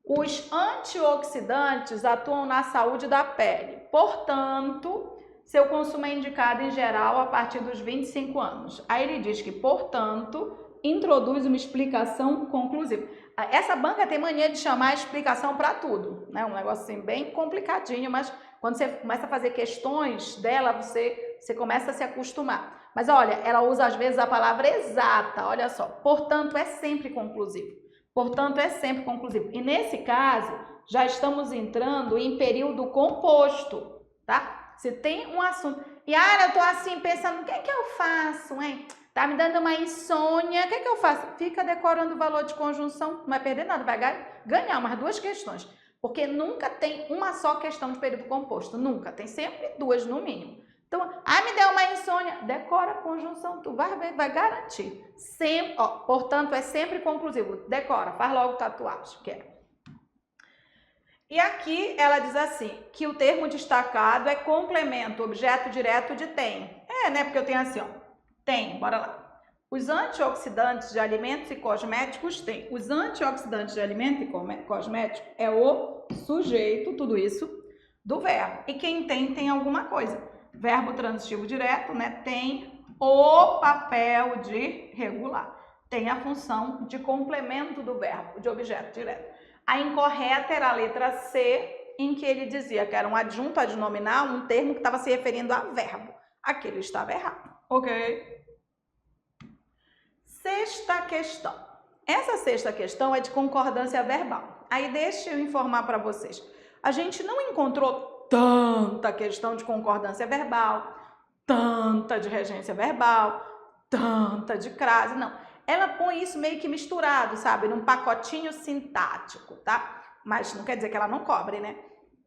os antioxidantes atuam na saúde da pele, portanto, seu consumo é indicado em geral a partir dos 25 anos. Aí ele diz que, portanto, introduz uma explicação conclusiva. Essa banca tem mania de chamar a explicação para tudo, né? Um negócio assim bem complicadinho, mas quando você começa a fazer questões dela, você começa a se acostumar. Mas olha, ela usa às vezes a palavra exata, olha só. Portanto, é sempre conclusivo. Portanto, é sempre conclusivo. E nesse caso, já estamos entrando em período composto, tá? Se tem um assunto... E, eu tô assim pensando, o que é que eu faço, hein? Tá me dando uma insônia, o que é que eu faço? Fica decorando o valor de conjunção, não vai perder nada, vai ganhar umas 2 questões. Porque nunca tem uma só questão de período composto, nunca. Tem sempre 2 no mínimo. Então, me deu uma insônia, decora a conjunção, tu vai ver, vai garantir. Sempre, portanto, é sempre conclusivo. Decora, faz logo tatuagem, que é. E aqui ela diz assim, que o termo destacado é complemento, objeto direto de tem. Né? Porque eu tenho assim, tem, bora lá. Os antioxidantes de alimentos e cosméticos têm. Os antioxidantes de alimentos e cosméticos é o sujeito, tudo isso, do verbo. E quem tem alguma coisa. Verbo transitivo direto, né? Tem o papel de regular. Tem a função de complemento do verbo, de objeto direto. A incorreta era a letra C, em que ele dizia que era um adjunto adnominal, um termo que estava se referindo a verbo. Aquilo estava errado, ok? Sexta questão. Essa sexta questão é de concordância verbal. Aí deixa eu informar para vocês. A gente não encontrou tanta questão de concordância verbal, tanta de regência verbal, tanta de crase, não. Ela põe isso meio que misturado, sabe? Num pacotinho sintático, tá? Mas não quer dizer que ela não cobre, né?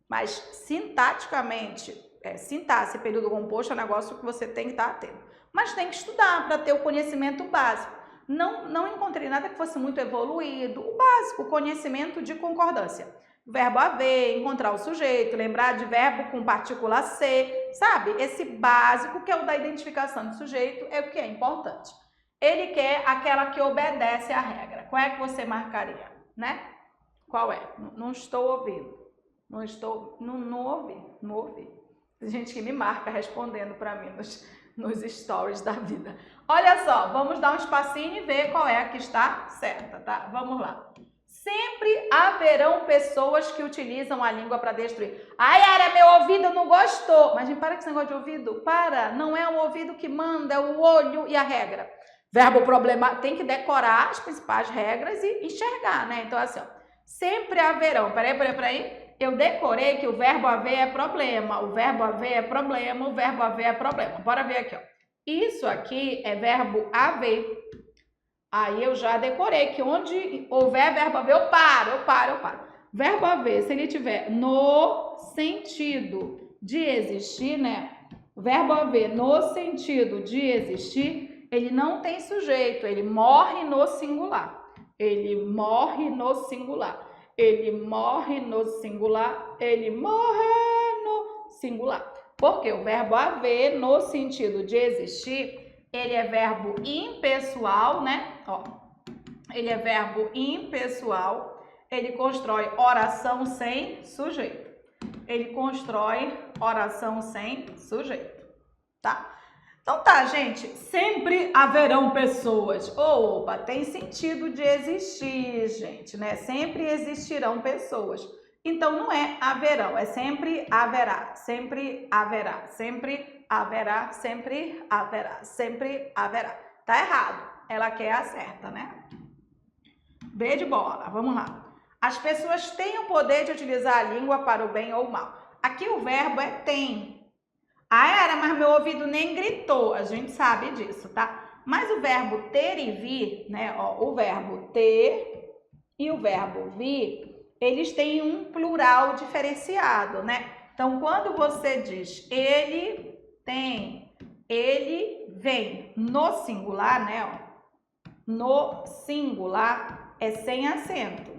Mas sintaticamente, sintaxe, período composto é um negócio que você tem que estar atento. Mas tem que estudar para ter o conhecimento básico. Não encontrei nada que fosse muito evoluído. O básico, o conhecimento de concordância. Verbo haver, encontrar o sujeito, lembrar de verbo com partícula ser, sabe? Esse básico que é o da identificação de sujeito é o que é importante. Ele quer aquela que obedece à regra. Qual é que você marcaria, né? Qual é? Não estou ouvindo. Não ouvi. Tem gente que me marca respondendo para mim nos stories da vida. Olha só, vamos dar um espacinho e ver qual é a que está certa, tá? Vamos lá. Sempre haverão pessoas que utilizam a língua para destruir. Ai, Ara, meu ouvido não gostou. Mas para com esse negócio de ouvido. Para, não é o ouvido que manda, é o olho e a regra. Verbo problemático, tem que decorar as principais regras e enxergar, né? Então, assim, sempre haverão. Peraí. Eu decorei que o verbo haver é problema, o verbo haver é problema, o verbo haver é problema. Bora ver aqui, ó. Isso aqui é verbo haver. Aí eu já decorei que onde houver verbo haver, eu paro. Verbo haver, se ele tiver no sentido de existir, né? Verbo haver no sentido de existir, ele não tem sujeito, ele morre no singular. Ele morre no singular. Ele morre no singular. Ele morre no singular. Porque o verbo haver, no sentido de existir, ele é verbo impessoal, né? Ó, ele é verbo impessoal. Ele constrói oração sem sujeito. Ele constrói oração sem sujeito, tá? Então tá, gente, sempre haverão pessoas. Opa, tem sentido de existir, gente, né? Sempre existirão pessoas. Então não é haverão, é sempre haverá, sempre haverá, sempre haverá, sempre haverá, sempre haverá. Tá errado, ela quer a certa, né? B de bola, vamos lá. As pessoas têm o poder de utilizar a língua para o bem ou o mal. aqui o verbo é tem. Ah, Era, mas meu ouvido nem gritou. A gente sabe disso, tá? Mas o verbo ter e vir, né? Ó, o verbo ter e o verbo vir, eles têm um plural diferenciado, né? Então, quando você diz ele tem, ele vem no singular, né? Ó, no singular é sem acento,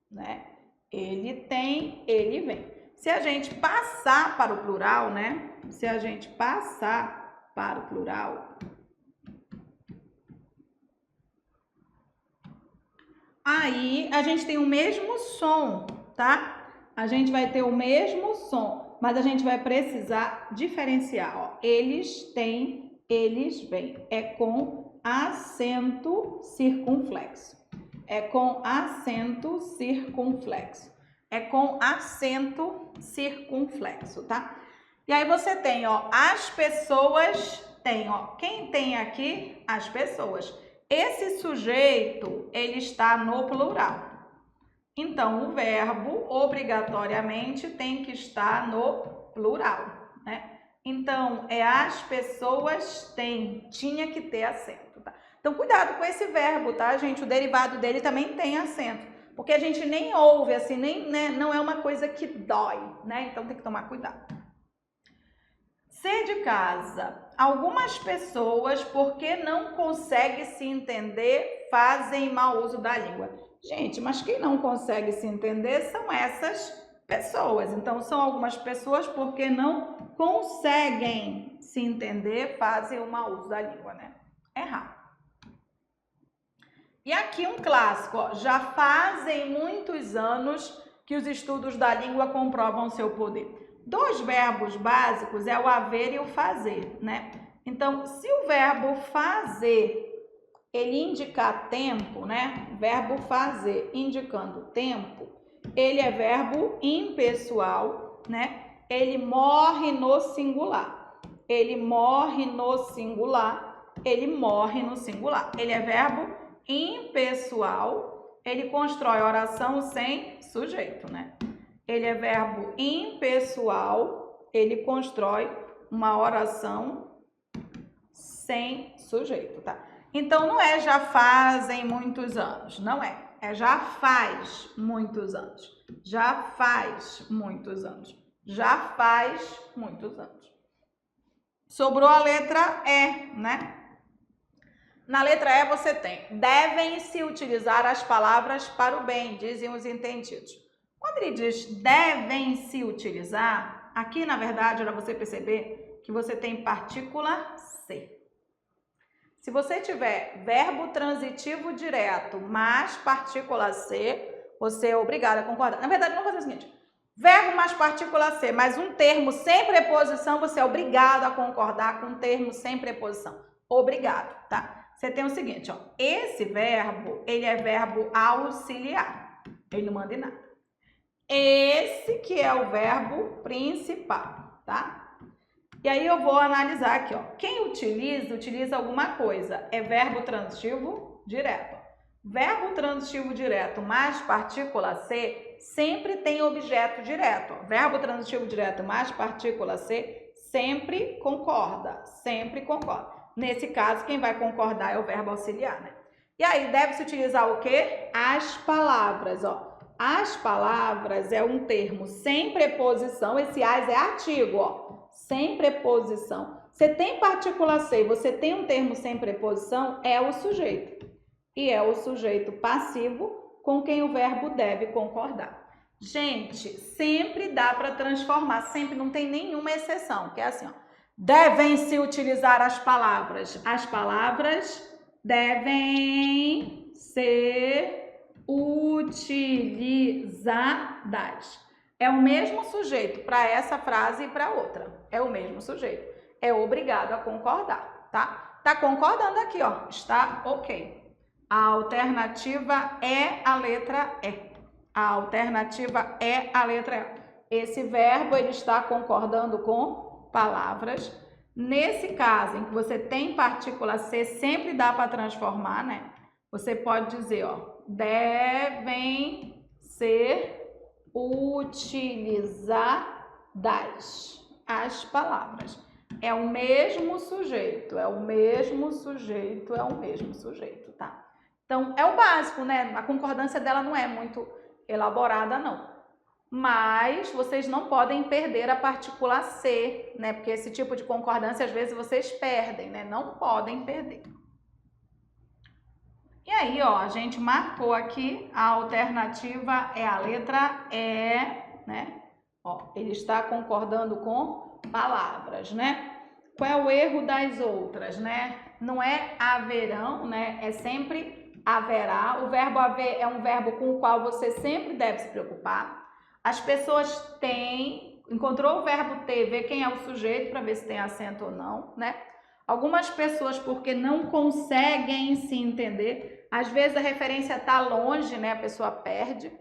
né? Ele tem, ele vem. Se a gente passar para o plural, né? Se a gente passar para o plural, aí a gente tem o mesmo som, tá? A gente vai ter o mesmo som, mas a gente vai precisar diferenciar, ó. Eles têm, eles vêm. É com acento circunflexo. É com acento circunflexo. É com acento circunflexo, tá? E aí você tem, ó, as pessoas têm, ó. Quem tem aqui? As pessoas. Esse sujeito, ele está no plural. Então, o verbo obrigatoriamente tem que estar no plural, né? Então, as pessoas têm, tinha que ter acento, tá? Então, cuidado com esse verbo, tá, gente? O derivado dele também tem acento, porque a gente nem ouve, assim, nem, né, não é uma coisa que dói, né? Então, tem que tomar cuidado. C de casa. Algumas pessoas, porque não conseguem se entender, fazem mau uso da língua. Gente, mas quem não consegue se entender são essas pessoas. Então, são algumas pessoas, porque não conseguem se entender, fazem o mau uso da língua, né? Errado. E aqui um clássico, ó. Já fazem muitos anos que os estudos da língua comprovam seu poder. Dois verbos básicos é o haver e o fazer, né? Então, se o verbo fazer, ele indicar tempo, né? Verbo fazer indicando tempo, ele é verbo impessoal, né? Ele morre no singular. Ele morre no singular. Ele morre no singular. Ele é verbo impessoal. Ele constrói oração sem sujeito, né? Ele é verbo impessoal, ele constrói uma oração sem sujeito, tá? Então, não é já fazem muitos anos, não é. É já faz muitos anos. Já faz muitos anos. Já faz muitos anos. Sobrou a letra E, né? Na letra E você tem, devem-se utilizar as palavras para o bem, dizem os entendidos. Quando ele diz devem se utilizar, aqui na verdade era você perceber que você tem partícula C. Se você tiver verbo transitivo direto mais partícula C, você é obrigado a concordar. Na verdade, vamos fazer o seguinte, verbo mais partícula C, mais um termo sem preposição, você é obrigado a concordar com um termo sem preposição. Obrigado, tá? Você tem o seguinte, ó, esse verbo, ele é verbo auxiliar, ele não manda em nada. Esse que é o verbo principal, tá? E aí eu vou analisar aqui, ó. Quem utiliza alguma coisa. É verbo transitivo direto. Verbo transitivo direto mais partícula C sempre tem objeto direto. Verbo transitivo direto mais partícula C sempre concorda, sempre concorda. Nesse caso, quem vai concordar é o verbo auxiliar, né? E aí, deve-se utilizar o quê? As palavras, ó. As palavras é um termo sem preposição, esse as é artigo, ó, sem preposição. Você tem partícula C, você tem um termo sem preposição, é o sujeito. E é o sujeito passivo com quem o verbo deve concordar. Gente, sempre dá para transformar, sempre, não tem nenhuma exceção, que é assim, ó. Devem-se utilizar as palavras. As palavras devem ser utilizadas. É o mesmo sujeito para essa frase e para outra. É o mesmo sujeito. É obrigado a concordar, tá? Tá concordando aqui, ó. Está ok. A alternativa é a letra E. A alternativa é a letra E. Esse verbo, ele está concordando com palavras. Nesse caso, em que você tem partícula C, sempre dá para transformar, né? Você pode dizer, ó, devem ser utilizadas as palavras. É o mesmo sujeito, é o mesmo sujeito, é o mesmo sujeito, tá? Então, é o básico, né? A concordância dela não é muito elaborada, não. Mas vocês não podem perder a partícula C, né? Porque esse tipo de concordância, às vezes, vocês perdem, né? Não podem perder. E aí, ó, a gente marcou aqui, a alternativa é a letra E, né? Ó, ele está concordando com palavras, né? Qual é o erro das outras, né? Não é haverão, né? É sempre haverá. O verbo haver é um verbo com o qual você sempre deve se preocupar. As pessoas têm, encontrou o verbo ter, vê quem é o sujeito para ver se tem acento ou não, né? Algumas pessoas, porque não conseguem se entender, às vezes a referência está longe, né? A pessoa perde.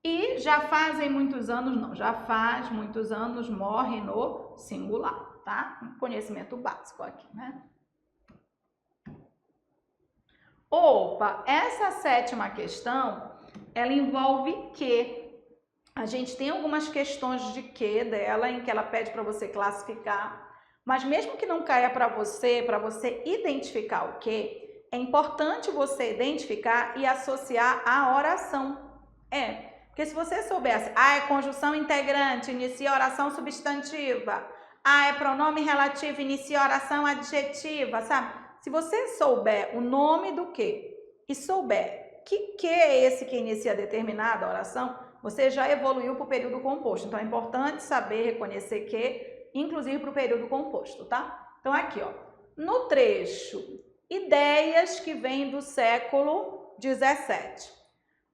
E já fazem muitos anos, não, já faz muitos anos, morre no singular, tá? Um conhecimento básico aqui, né? Opa, essa sétima questão, ela envolve que. A gente tem algumas questões de que dela, em que ela pede para você classificar, mas mesmo que não caia para você identificar o que, é importante você identificar e associar a oração. Porque se você soubesse, é conjunção integrante, inicia oração substantiva, é pronome relativo, inicia oração adjetiva, sabe? Se você souber o nome do que e souber que é esse que inicia determinada oração, você já evoluiu para o período composto. Então, é importante saber reconhecer que, inclusive para o período composto, tá? Então, aqui, ó, no trecho, ideias que vêm do século XVII.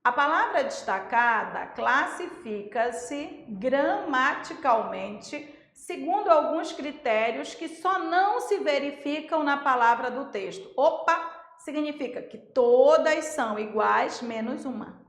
A palavra destacada classifica-se gramaticalmente segundo alguns critérios que só não se verificam na palavra do texto. Opa! Significa que todas são iguais, menos uma.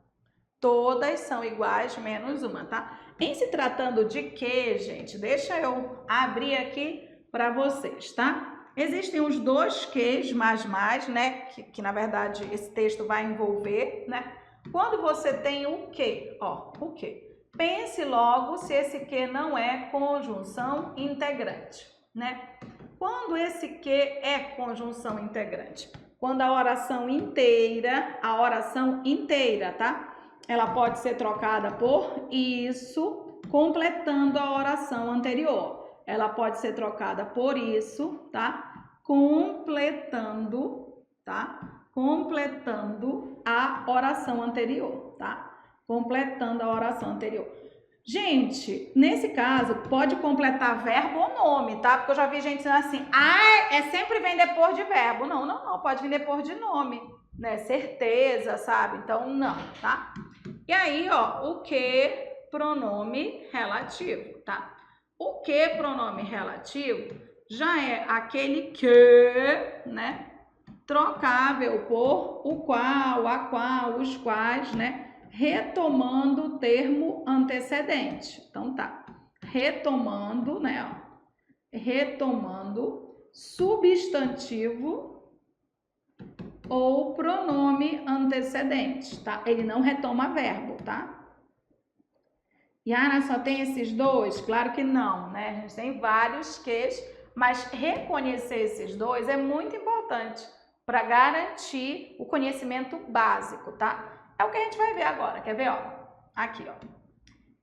Todas são iguais, menos uma, tá? Em se tratando de que, gente, deixa eu abrir aqui para vocês, tá? Existem os dois ques, mais, né? Que na verdade esse texto vai envolver, né? Quando você tem o que, ó, o que? Pense logo se esse que não é conjunção integrante, né? Quando esse que é conjunção integrante? Quando a oração inteira, tá? Ela pode ser trocada por isso, completando a oração anterior. Ela pode ser trocada por isso, tá? Completando a oração anterior, tá? Completando a oração anterior. Gente, nesse caso, pode completar verbo ou nome, tá? Porque eu já vi gente dizendo assim, sempre vem depois de verbo. Não, pode vir depois de nome, né? Certeza, sabe? Então, não, tá? E aí, ó, o que pronome relativo, tá? O que pronome relativo já é aquele que, né? Trocável por o qual, a qual, os quais, né? Retomando o termo antecedente. Então, tá. Retomando, né? Ó, retomando substantivo ou pronome antecedente, tá? Ele não retoma verbo, tá? Yara, só tem esses dois? Claro que não, né? A gente tem vários quês, mas reconhecer esses dois é muito importante para garantir o conhecimento básico, tá? É o que a gente vai ver agora, quer ver, ó? Aqui, ó.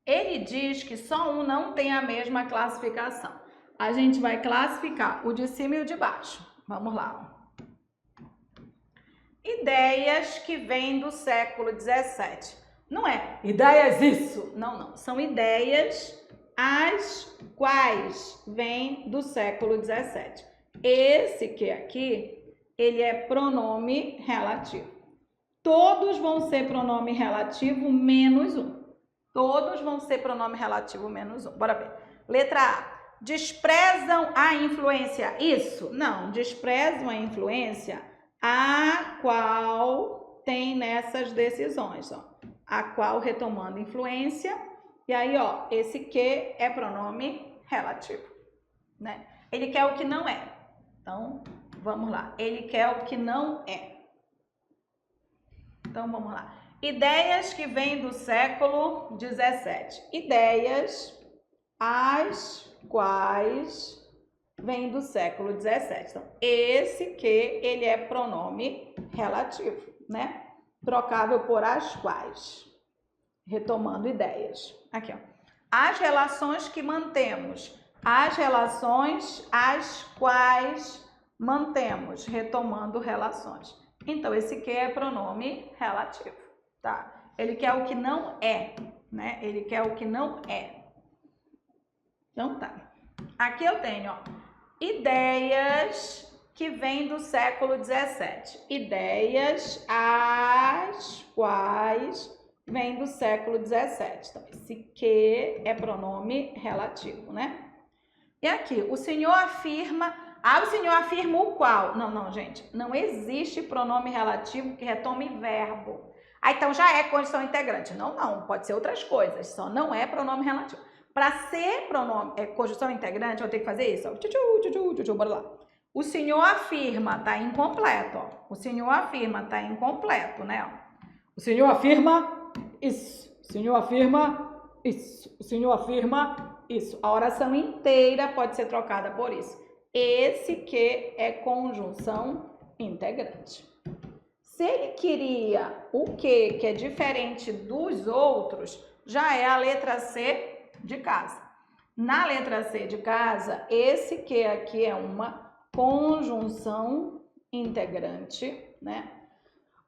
Ele diz que só um não tem a mesma classificação. A gente vai classificar o de cima e o de baixo. Vamos lá, ó. Ideias que vêm do século XVII. Não é ideias isso, não. São ideias as quais vêm do século XVII. Esse que aqui, ele é pronome relativo. Todos vão ser pronome relativo menos um. Todos vão ser pronome relativo menos um. Bora ver. Letra A. Desprezam a influência. Isso? Não. Desprezam a influência a qual tem nessas decisões, ó. A qual retomando influência. E aí, ó, esse que é pronome relativo, né? Ele quer o que não é. Então, vamos lá. Ele quer o que não é. Então, vamos lá. Ideias que vêm do século XVII. Ideias as quais vem do século XVII. Então, esse que, ele é pronome relativo, né? Trocável por as quais. Retomando ideias. Aqui, ó. As relações que mantemos. As relações as quais mantemos. Retomando relações. Então, esse que é pronome relativo, tá? Ele quer o que não é, né? Ele quer o que não é. Então, tá. Aqui eu tenho, ó, ideias que vêm do século XVII. Ideias as quais vêm do século XVII. Então, esse que é pronome relativo, né? E aqui, o senhor afirma... Ah, o senhor afirma o qual? Não, não, gente. Não existe pronome relativo que retome verbo. Ah, então já é condição integrante. Não, não. Pode ser outras coisas. Só não é pronome relativo. Para ser pronome, conjunção integrante, eu vou ter que fazer isso. Ó. Tchu, bora lá. O senhor afirma, tá incompleto, ó. O senhor afirma, tá incompleto, né? Ó. O senhor afirma isso. O senhor afirma isso. O senhor afirma isso. A oração inteira pode ser trocada por isso. Esse que é conjunção integrante. Se ele queria o que é diferente dos outros, já é a letra C de casa. Na letra C de casa, esse que aqui é uma conjunção integrante, né?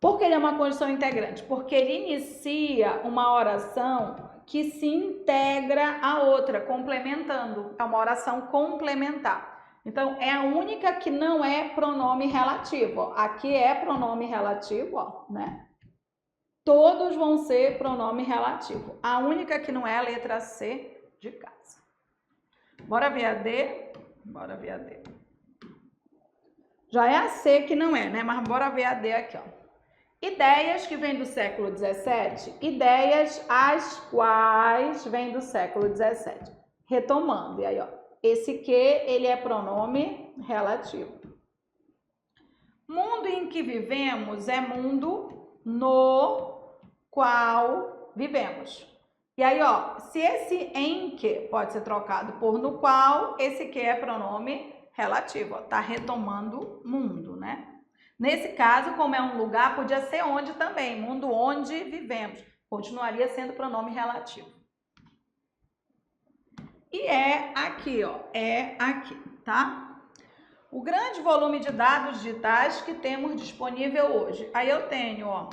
Por que ele é uma conjunção integrante? Porque ele inicia uma oração que se integra à outra, complementando. É uma oração complementar. Então, é a única que não é pronome relativo. Ó. Aqui é pronome relativo, ó, né? Todos vão ser pronome relativo. A única que não é a letra C de casa. Bora ver a D? Bora ver a D. Já é a C que não é, né? Mas bora ver a D aqui, ó. Ideias que vêm do século XVII. Ideias as quais vêm do século XVII. Retomando, e aí, ó. Esse que, ele é pronome relativo. Mundo em que vivemos é mundo no qual vivemos. E aí, ó, se esse em que pode ser trocado por no qual, esse que é pronome relativo, ó, tá retomando mundo, né? Nesse caso, como é um lugar, podia ser onde também, mundo onde vivemos. Continuaria sendo pronome relativo. E é aqui, ó, é aqui, tá? O grande volume de dados digitais que temos disponível hoje. Aí eu tenho, ó,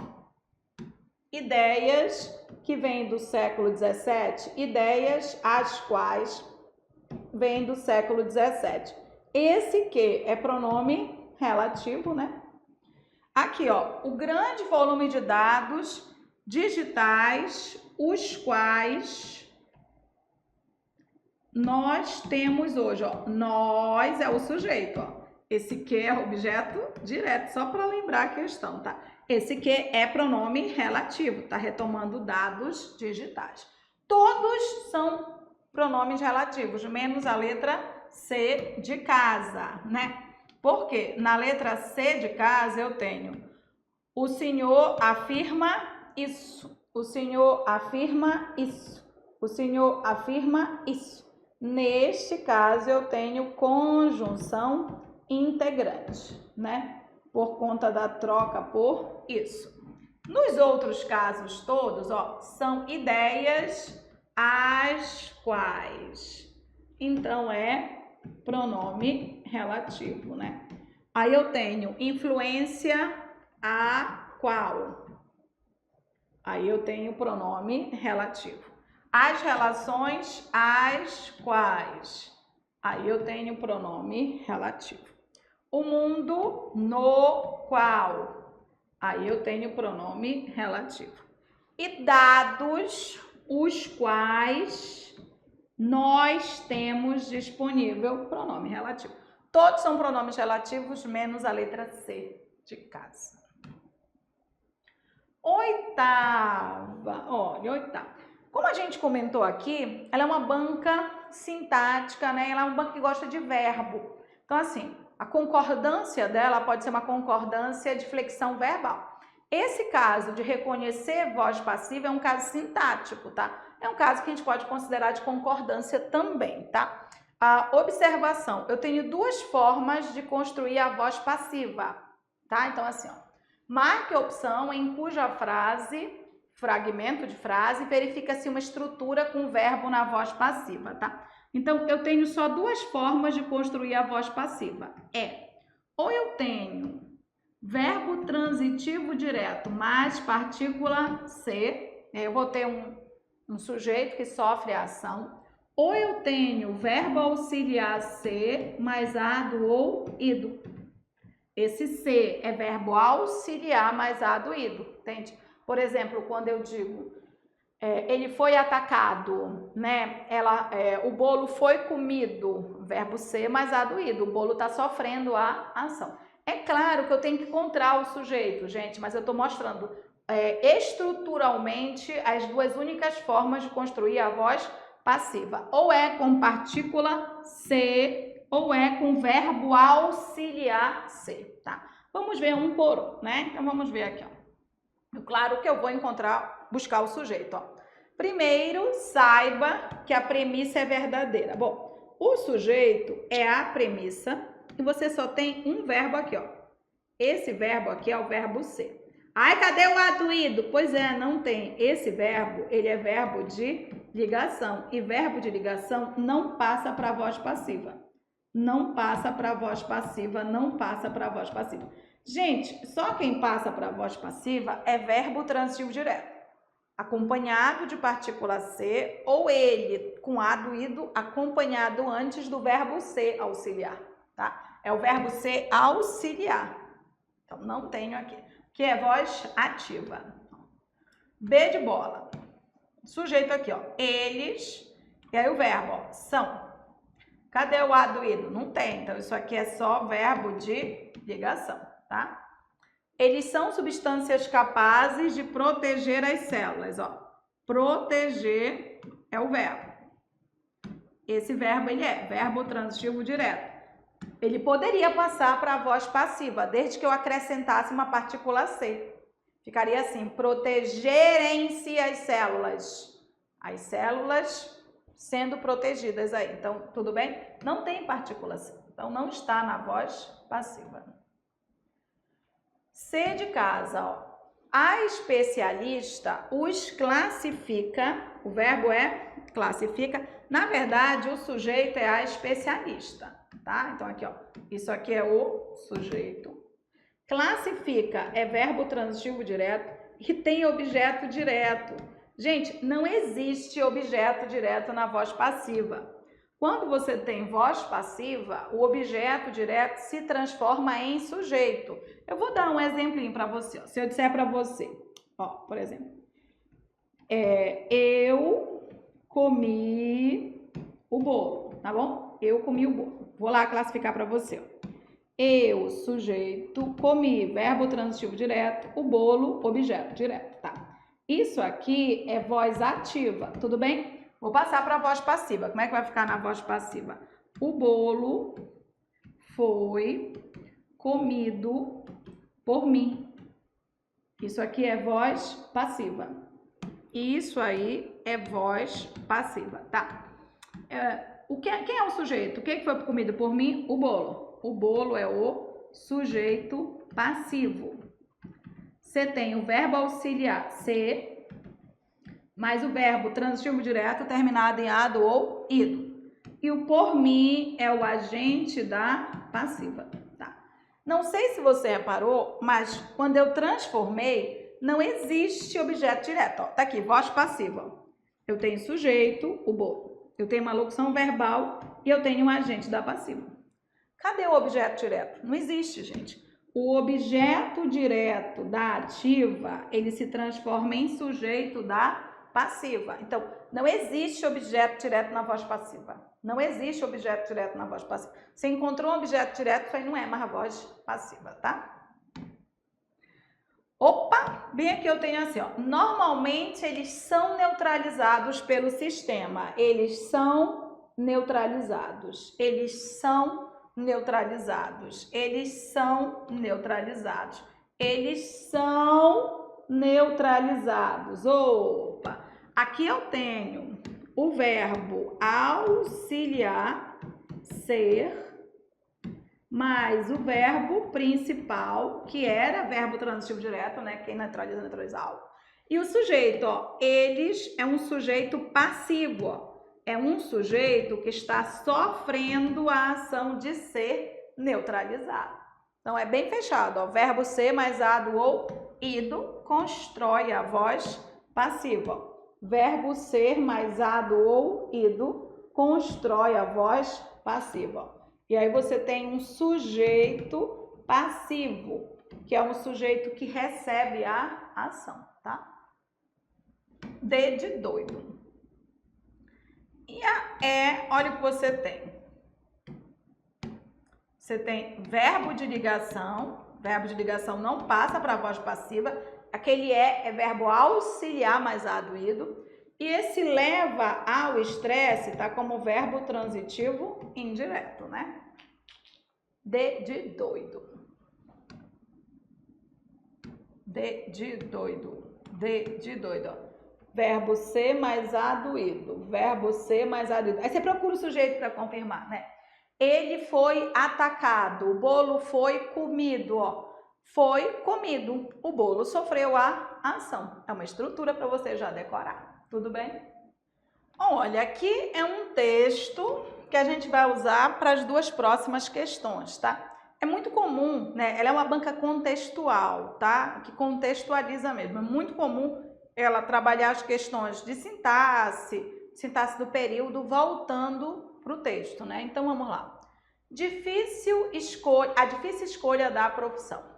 ideias que vêm do século XVII, ideias as quais vêm do século XVII. Esse que é pronome relativo, né? Aqui, ó, o grande volume de dados digitais, os quais nós temos hoje, ó. Nós é o sujeito, ó. Esse que é objeto direto, só para lembrar a questão, tá? Esse que é pronome relativo, tá retomando dados digitais. Todos são pronomes relativos, menos a letra C de casa, né? Porque na letra C de casa eu tenho o senhor afirma isso, o senhor afirma isso, o senhor afirma isso. Neste caso, eu tenho conjunção integrante, né? Por conta da troca por isso. Nos outros casos todos, ó, são ideias as quais. Então, é pronome relativo, né? Aí eu tenho influência a qual. Aí eu tenho pronome relativo. As relações as quais. Aí eu tenho pronome relativo. O mundo no qual. Aí eu tenho pronome relativo. E dados os quais nós temos disponível pronome relativo. Todos são pronomes relativos, menos a letra C de casa. Oitava, olha, oitava. Como a gente comentou aqui, ela é uma banca sintática, né? Ela é uma banca que gosta de verbo. Então, assim, a concordância dela pode ser uma concordância de flexão verbal. Esse caso de reconhecer voz passiva é um caso sintático, tá? É um caso que a gente pode considerar de concordância também, tá? A observação, eu tenho duas formas de construir a voz passiva, tá? Então, assim, ó, marque a opção em cuja frase, fragmento de frase, verifica-se uma estrutura com verbo na voz passiva, tá? Então, eu tenho só duas formas de construir a voz passiva. Ou eu tenho verbo transitivo direto mais partícula ser, eu vou ter um sujeito que sofre a ação, ou eu tenho verbo auxiliar ser mais ado ou ido. Esse ser é verbo auxiliar mais ado ido, entende? Por exemplo, quando eu digo ele foi atacado, né? O bolo foi comido, verbo ser mais ado ido, o bolo está sofrendo a ação. É claro que eu tenho que encontrar o sujeito, gente, mas eu estou mostrando estruturalmente as duas únicas formas de construir a voz passiva. Ou é com partícula ser, ou é com verbo auxiliar ser, tá? Vamos ver um por um, né? Então, vamos ver aqui, ó. Claro que eu vou buscar o sujeito, ó. Primeiro, saiba que a premissa é verdadeira. Bom, o sujeito é a premissa e você só tem um verbo aqui, ó. Esse verbo aqui é o verbo ser. Ai, cadê o ado ido? Pois é, não tem. Esse verbo, ele é verbo de ligação. E verbo de ligação não passa para a voz passiva. Não passa para a voz passiva, não passa para a voz passiva. Gente, só quem passa para a voz passiva é verbo transitivo direto, acompanhado de partícula ser, ou ele com ado ido acompanhado antes do verbo ser auxiliar, tá? É o verbo ser auxiliar. Então, não tenho aqui. Que é voz ativa. B de bola. Sujeito aqui, ó. Eles. E aí o verbo, ó. São. Cadê o ado ido? Não tem. Então, isso aqui é só verbo de ligação, tá? Eles são substâncias capazes de proteger as células, ó. Proteger é o verbo. Esse verbo, ele é verbo transitivo direto. Ele poderia passar para a voz passiva, desde que eu acrescentasse uma partícula C. Ficaria assim, protegerem-se as células. As células sendo protegidas aí. Então, tudo bem? Não tem partícula C. Então, não está na voz passiva. C de casa, ó. A especialista os classifica, o verbo é classifica, na verdade o sujeito é a especialista, tá? Então aqui, ó, isso aqui é o sujeito. Classifica é verbo transitivo direto e tem objeto direto. Gente, não existe objeto direto na voz passiva. Quando você tem voz passiva, o objeto direto se transforma em sujeito. Eu vou dar um exemplinho para você. Ó. Se eu disser para você, ó, por exemplo, eu comi o bolo, tá bom? Eu comi o bolo. Vou lá classificar para você. Ó. Eu, sujeito, comi, verbo transitivo direto, o bolo, objeto direto, tá? Isso aqui é voz ativa, tudo bem? Vou passar para a voz passiva. Como é que vai ficar na voz passiva? O bolo foi comido por mim. Isso aqui é voz passiva. Isso aí é voz passiva, tá? Quem é o sujeito? O que foi comido por mim? O bolo. O bolo é o sujeito passivo. Você tem o verbo auxiliar ser, mais o verbo transitivo direto terminado em ado ou ido. E o por mim é o agente da passiva, tá? Não sei se você reparou, mas quando eu transformei, não existe objeto direto. Ó, tá aqui, voz passiva. Eu tenho sujeito, o bolo. Eu tenho uma locução verbal e eu tenho um agente da passiva. Cadê o objeto direto? Não existe, gente. O objeto direto da ativa, ele se transforma em sujeito da passiva. Então, não existe objeto direto na voz passiva. Não existe objeto direto na voz passiva. Você encontrou um objeto direto, isso aí não é mais a voz passiva, tá? Opa! Bem aqui eu tenho assim, ó. Normalmente, eles são neutralizados pelo sistema. Eles são neutralizados. Eles são neutralizados. Eles são neutralizados. Eles são neutralizados. Opa! Aqui eu tenho o verbo auxiliar, ser, mais o verbo principal, que era verbo transitivo direto, né? Quem neutraliza, neutraliza algo. E o sujeito, ó, eles é um sujeito passivo, ó. É um sujeito que está sofrendo a ação de ser neutralizado. Então, é bem fechado, ó. Verbo ser mais ado ou ido constrói a voz passiva, ó. Verbo ser mais ado ou ido constrói a voz passiva. E aí você tem um sujeito passivo, que é um sujeito que recebe a ação, tá? D de doido. E a E, olha o que você tem. Você tem verbo de ligação não passa para a voz passiva. Aquele é verbo auxiliar mais ado ido. E esse leva ao estresse tá como verbo transitivo indireto, né? D de doido. D de doido. D de doido, ó. Verbo ser mais ado ido. Verbo ser mais ado ido. Aí você procura o sujeito para confirmar, né? Ele foi atacado. O bolo foi comido, ó. Foi comido. O bolo sofreu a ação. É uma estrutura para você já decorar. Tudo bem? Olha, aqui é um texto que a gente vai usar para as duas próximas questões, tá? É muito comum, né? Ela é uma banca contextual, tá? Que contextualiza mesmo. É muito comum ela trabalhar as questões de sintaxe do período, voltando para o texto, né? Então, vamos lá. A difícil escolha da profissão.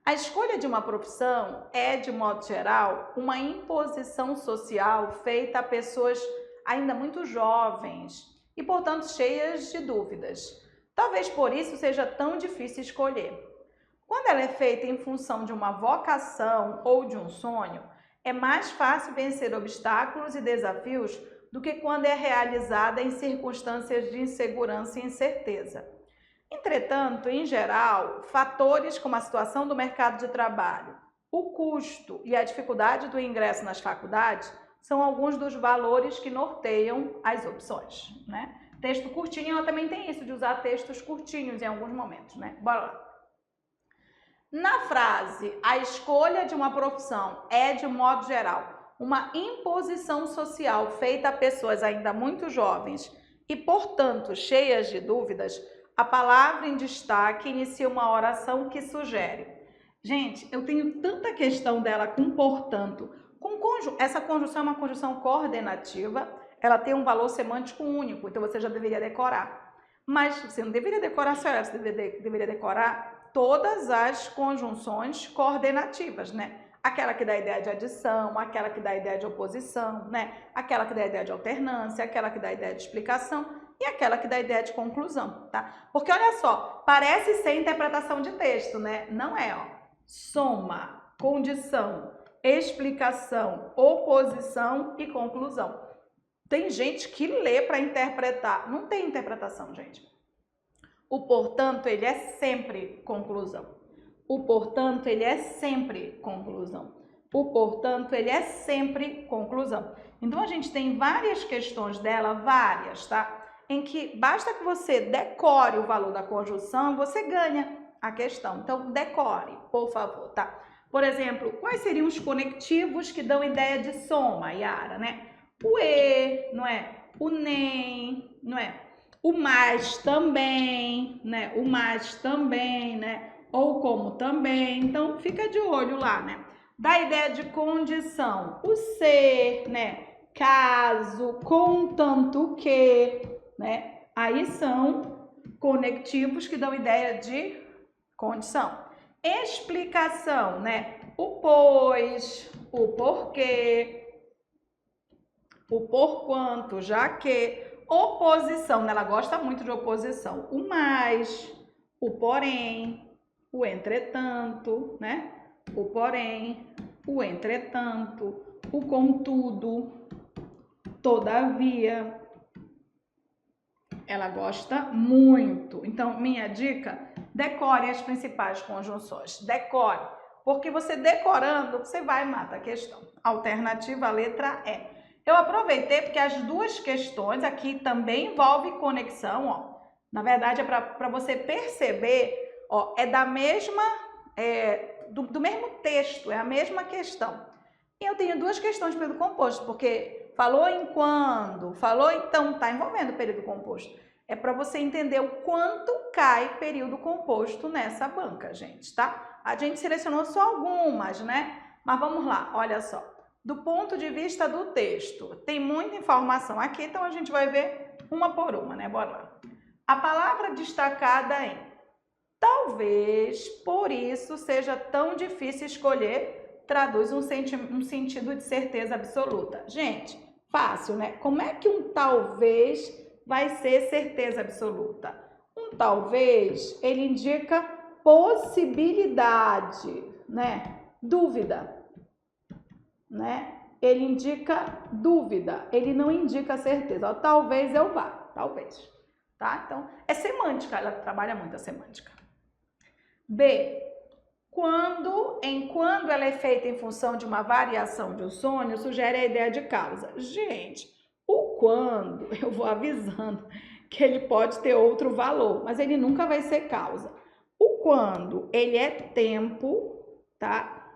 A escolha de uma profissão é, de modo geral, uma imposição social feita a pessoas ainda muito jovens e, portanto, cheias de dúvidas. Talvez por isso seja tão difícil escolher. Quando ela é feita em função de uma vocação ou de um sonho, é mais fácil vencer obstáculos e desafios do que quando é realizada em circunstâncias de insegurança e incerteza. Entretanto, em geral, fatores como a situação do mercado de trabalho, o custo e a dificuldade do ingresso nas faculdades são alguns dos valores que norteiam as opções, né? Texto curtinho, ela também tem isso de usar textos curtinhos em alguns momentos, né? Bora lá. Na frase, a escolha de uma profissão é, de modo geral, uma imposição social feita a pessoas ainda muito jovens e, portanto, cheias de dúvidas, a palavra em destaque inicia uma oração que sugere. Gente, eu tenho tanta questão dela com portanto. Essa conjunção é uma conjunção coordenativa, ela tem um valor semântico único, então você já deveria decorar. Mas você não deveria decorar só ela, você deveria decorar todas as conjunções coordenativas, né? Aquela que dá a ideia de adição, aquela que dá a ideia de oposição, né? Aquela que dá a ideia de alternância, aquela que dá a ideia de explicação e aquela que dá a ideia de conclusão, tá? Porque olha só, parece ser interpretação de texto, né? Não é, ó. Soma, condição, explicação, oposição e conclusão. Tem gente que lê para interpretar. Não tem interpretação, gente. O portanto, ele é sempre conclusão. O portanto, ele é sempre conclusão. O portanto, ele é sempre conclusão. Então, a gente tem várias questões dela, várias, tá? Em que basta que você decore o valor da conjunção, você ganha a questão. Então, decore, por favor, tá? Por exemplo, quais seriam os conectivos que dão ideia de soma, Yara, né? O e, não é? O nem, não é? O mais também, né? O mais também, né? Ou como também. Então, fica de olho lá, né? Da ideia de condição, o ser, né? Caso, contanto que, né? Aí são conectivos que dão ideia de condição. Explicação, né? O pois, o porquê, o porquanto, já que. Oposição, né? Ela gosta muito de oposição. O mais, o porém, o entretanto, né? O porém, o entretanto, o contudo, todavia. Ela gosta muito. Então, minha dica, decore as principais conjunções. Decore, porque você decorando, você vai matar a questão. Alternativa, a letra E. Eu aproveitei porque as duas questões aqui também envolvem conexão, ó. Na verdade, é para você perceber, ó, é da mesma, do mesmo texto, é a mesma questão. E eu tenho duas questões de período composto, porque falou em quando, falou então, tá envolvendo o período composto. É para você entender o quanto cai período composto nessa banca, gente, tá? A gente selecionou só algumas, né? Mas vamos lá, olha só. Do ponto de vista do texto, tem muita informação aqui, então a gente vai ver uma por uma, né? Bora lá. A palavra destacada em talvez por isso seja tão difícil escolher, traduz um sentido de certeza absoluta. Gente, fácil, né? Como é que um talvez vai ser certeza absoluta? Um talvez, ele indica possibilidade, né? Dúvida, né? Ele indica dúvida, ele não indica certeza. Ó, talvez eu vá, talvez, tá? Então, é semântica, ela trabalha muito a semântica. B. Quando ela é feita em função de uma variação de um sonho, sugere a ideia de causa. Gente, o quando, eu vou avisando que ele pode ter outro valor, mas ele nunca vai ser causa. O quando, ele é tempo, tá?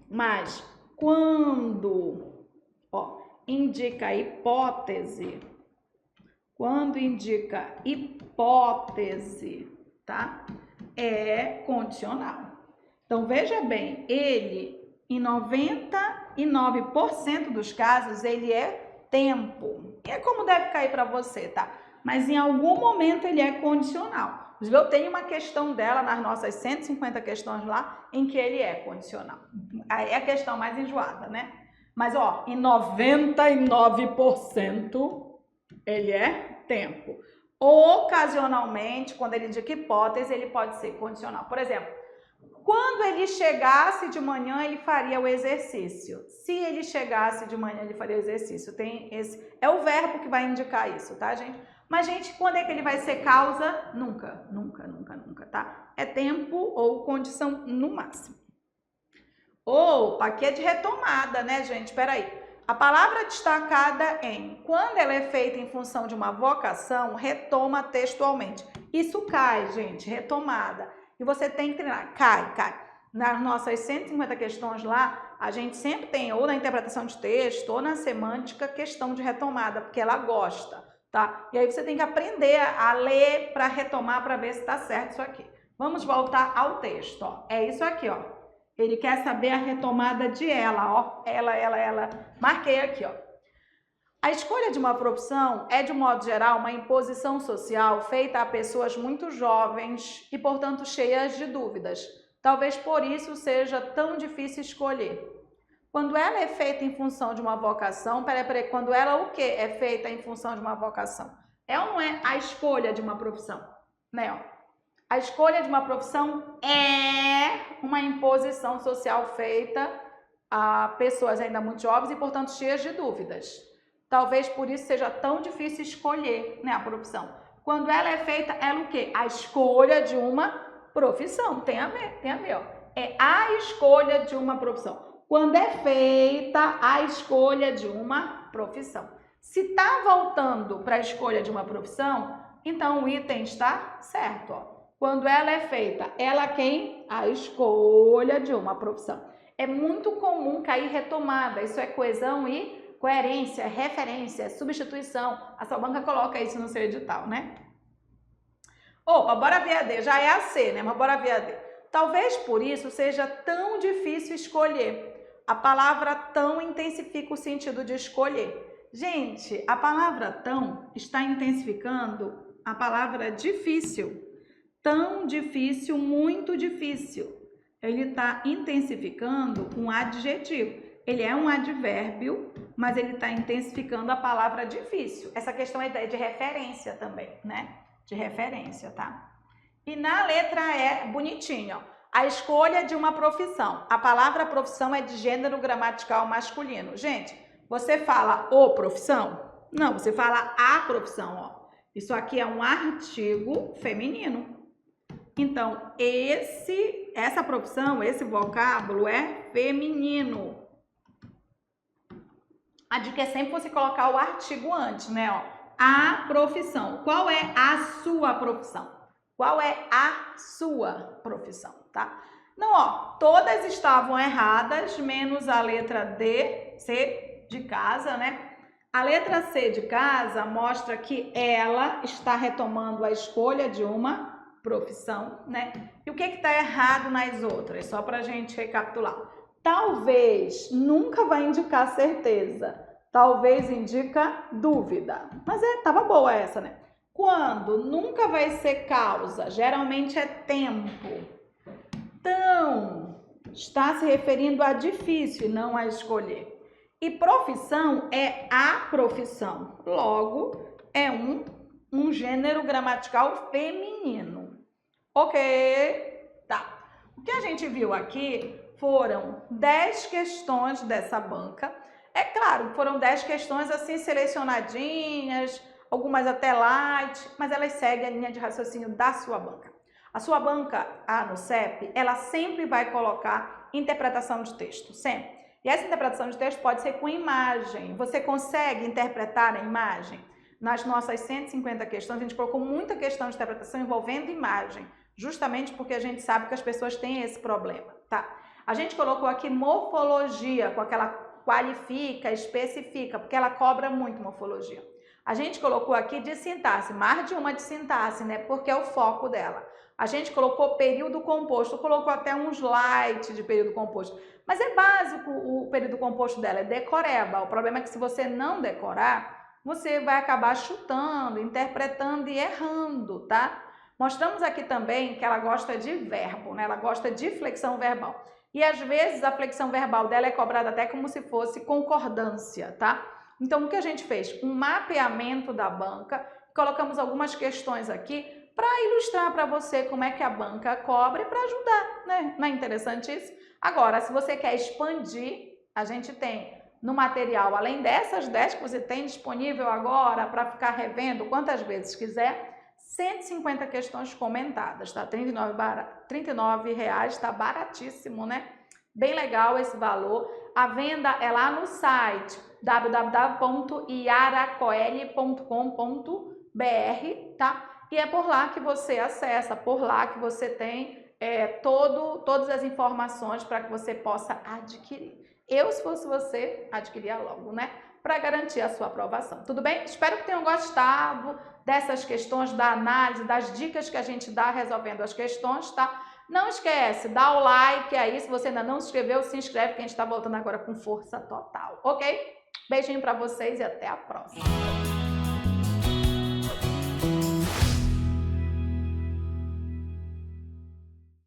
Mas quando, ó, indica hipótese, quando indica hipótese, tá? É condicional. Então, veja bem, ele, em 99% dos casos, ele é tempo. E é como deve cair para você, tá? Mas em algum momento ele é condicional. Eu tenho uma questão dela nas nossas 150 questões lá, em que ele é condicional. Aí é a questão mais enjoada, né? Mas, ó, em 99% ele é tempo. Ocasionalmente, quando ele indica hipótese, ele pode ser condicional. Por exemplo, quando ele chegasse de manhã, ele faria o exercício. Se ele chegasse de manhã, ele faria o exercício. Tem esse, é o verbo que vai indicar isso, tá, gente? Mas, gente, quando é que ele vai ser causa? Nunca, nunca, nunca, nunca, tá? É tempo ou condição no máximo. Opa, aqui é de retomada, né, gente? Peraí. A palavra destacada em quando ela é feita em função de uma vocação, retoma textualmente. Isso cai, gente, retomada. E você tem que treinar. Cai. Nas nossas 150 questões lá, a gente sempre tem, ou na interpretação de texto, ou na semântica, questão de retomada, porque ela gosta, tá? E aí você tem que aprender a ler para retomar, para ver se está certo isso aqui. Vamos voltar ao texto, ó. É isso aqui, ó. Ele quer saber a retomada de ela, ó. Ela. Marquei aqui, ó. A escolha de uma profissão é, de modo geral, uma imposição social feita a pessoas muito jovens e, portanto, cheias de dúvidas. Talvez por isso seja tão difícil escolher. Quando ela é feita em função de uma vocação, quando ela o quê? É feita em função de uma vocação. É ou não é a escolha de uma profissão? Né, ó. A escolha de uma profissão é uma imposição social feita a pessoas ainda muito jovens e, portanto, cheias de dúvidas. Talvez por isso seja tão difícil escolher, né, a profissão. Quando ela é feita, ela o quê? A escolha de uma profissão. Tem a ver, ó. É a escolha de uma profissão. Quando é feita a escolha de uma profissão. Se está voltando para a escolha de uma profissão, então o item está certo, ó. Quando ela é feita, ela quem? A escolha de uma profissão. É muito comum cair retomada, isso é coesão e coerência, referência, substituição. A sua banca coloca isso no seu edital, né? Opa, bora ver a D, já é a C, né? Mas bora ver a D. Talvez por isso seja tão difícil escolher. A palavra tão intensifica o sentido de escolher. Gente, a palavra tão está intensificando a palavra difícil. Tão difícil, muito difícil. Ele está intensificando um adjetivo. Ele é um advérbio, mas ele está intensificando a palavra difícil. Essa questão é de referência também, né? De referência, tá? E na letra E, bonitinho, ó. A escolha de uma profissão. A palavra profissão é de gênero gramatical masculino. Gente, você fala o profissão? Não, você fala a profissão, ó. Isso aqui é um artigo feminino. Então, essa profissão, esse vocábulo é feminino. A dica é sempre você colocar o artigo antes, né? Ó, a profissão. Qual é a sua profissão? Qual é a sua profissão, tá? Não, ó, todas estavam erradas, menos a letra D, C de casa, né? A letra C de casa mostra que ela está retomando a escolha de uma profissão, né? E o que está errado nas outras? Só para a gente recapitular. Talvez nunca vai indicar certeza. Talvez indica dúvida. Mas tava boa essa, né? Quando nunca vai ser causa, geralmente é tempo. Então, está se referindo a difícil, não a escolher. E profissão é a profissão. Logo, é um gênero gramatical feminino. Ok? Tá. O que a gente viu aqui foram 10 questões dessa banca. É claro, foram 10 questões assim selecionadinhas, algumas até light, mas elas seguem a linha de raciocínio da sua banca. A sua banca, no CEP, ela sempre vai colocar interpretação de texto, sempre. E essa interpretação de texto pode ser com imagem. Você consegue interpretar a imagem? Nas nossas 150 questões, a gente colocou muita questão de interpretação envolvendo imagem, justamente porque a gente sabe que as pessoas têm esse problema, tá? A gente colocou aqui morfologia, com aquela qualifica, especifica, porque ela cobra muito morfologia. A gente colocou aqui de sintaxe, mais de uma de sintaxe, né? Porque é o foco dela. A gente colocou período composto, colocou até um slide de período composto. Mas é básico o período composto dela, é decoreba. O problema é que se você não decorar, você vai acabar chutando, interpretando e errando, tá? Mostramos aqui também que ela gosta de verbo, né? Ela gosta de flexão verbal. E às vezes a flexão verbal dela é cobrada até como se fosse concordância, tá? Então o que a gente fez? Um mapeamento da banca, colocamos algumas questões aqui para ilustrar para você como é que a banca cobra e para ajudar, né? Não é interessante isso? Agora, se você quer expandir, a gente tem no material, além dessas 10 que você tem disponível agora para ficar revendo quantas vezes quiser, 150 questões comentadas, tá? R$39, tá baratíssimo, né? Bem legal esse valor. A venda é lá no site www.iaracoeli.com.br, tá? E é por lá que você acessa, por lá que você tem todas as informações para que você possa adquirir. Eu, se fosse você, adquiria logo, né? Para garantir a sua aprovação. Tudo bem? Espero que tenham gostado dessas questões, da análise, das dicas que a gente dá resolvendo as questões, tá? Não esquece, dá o like aí, se você ainda não se inscreveu, se inscreve que a gente está voltando agora com força total, ok? Beijinho para vocês e até a próxima.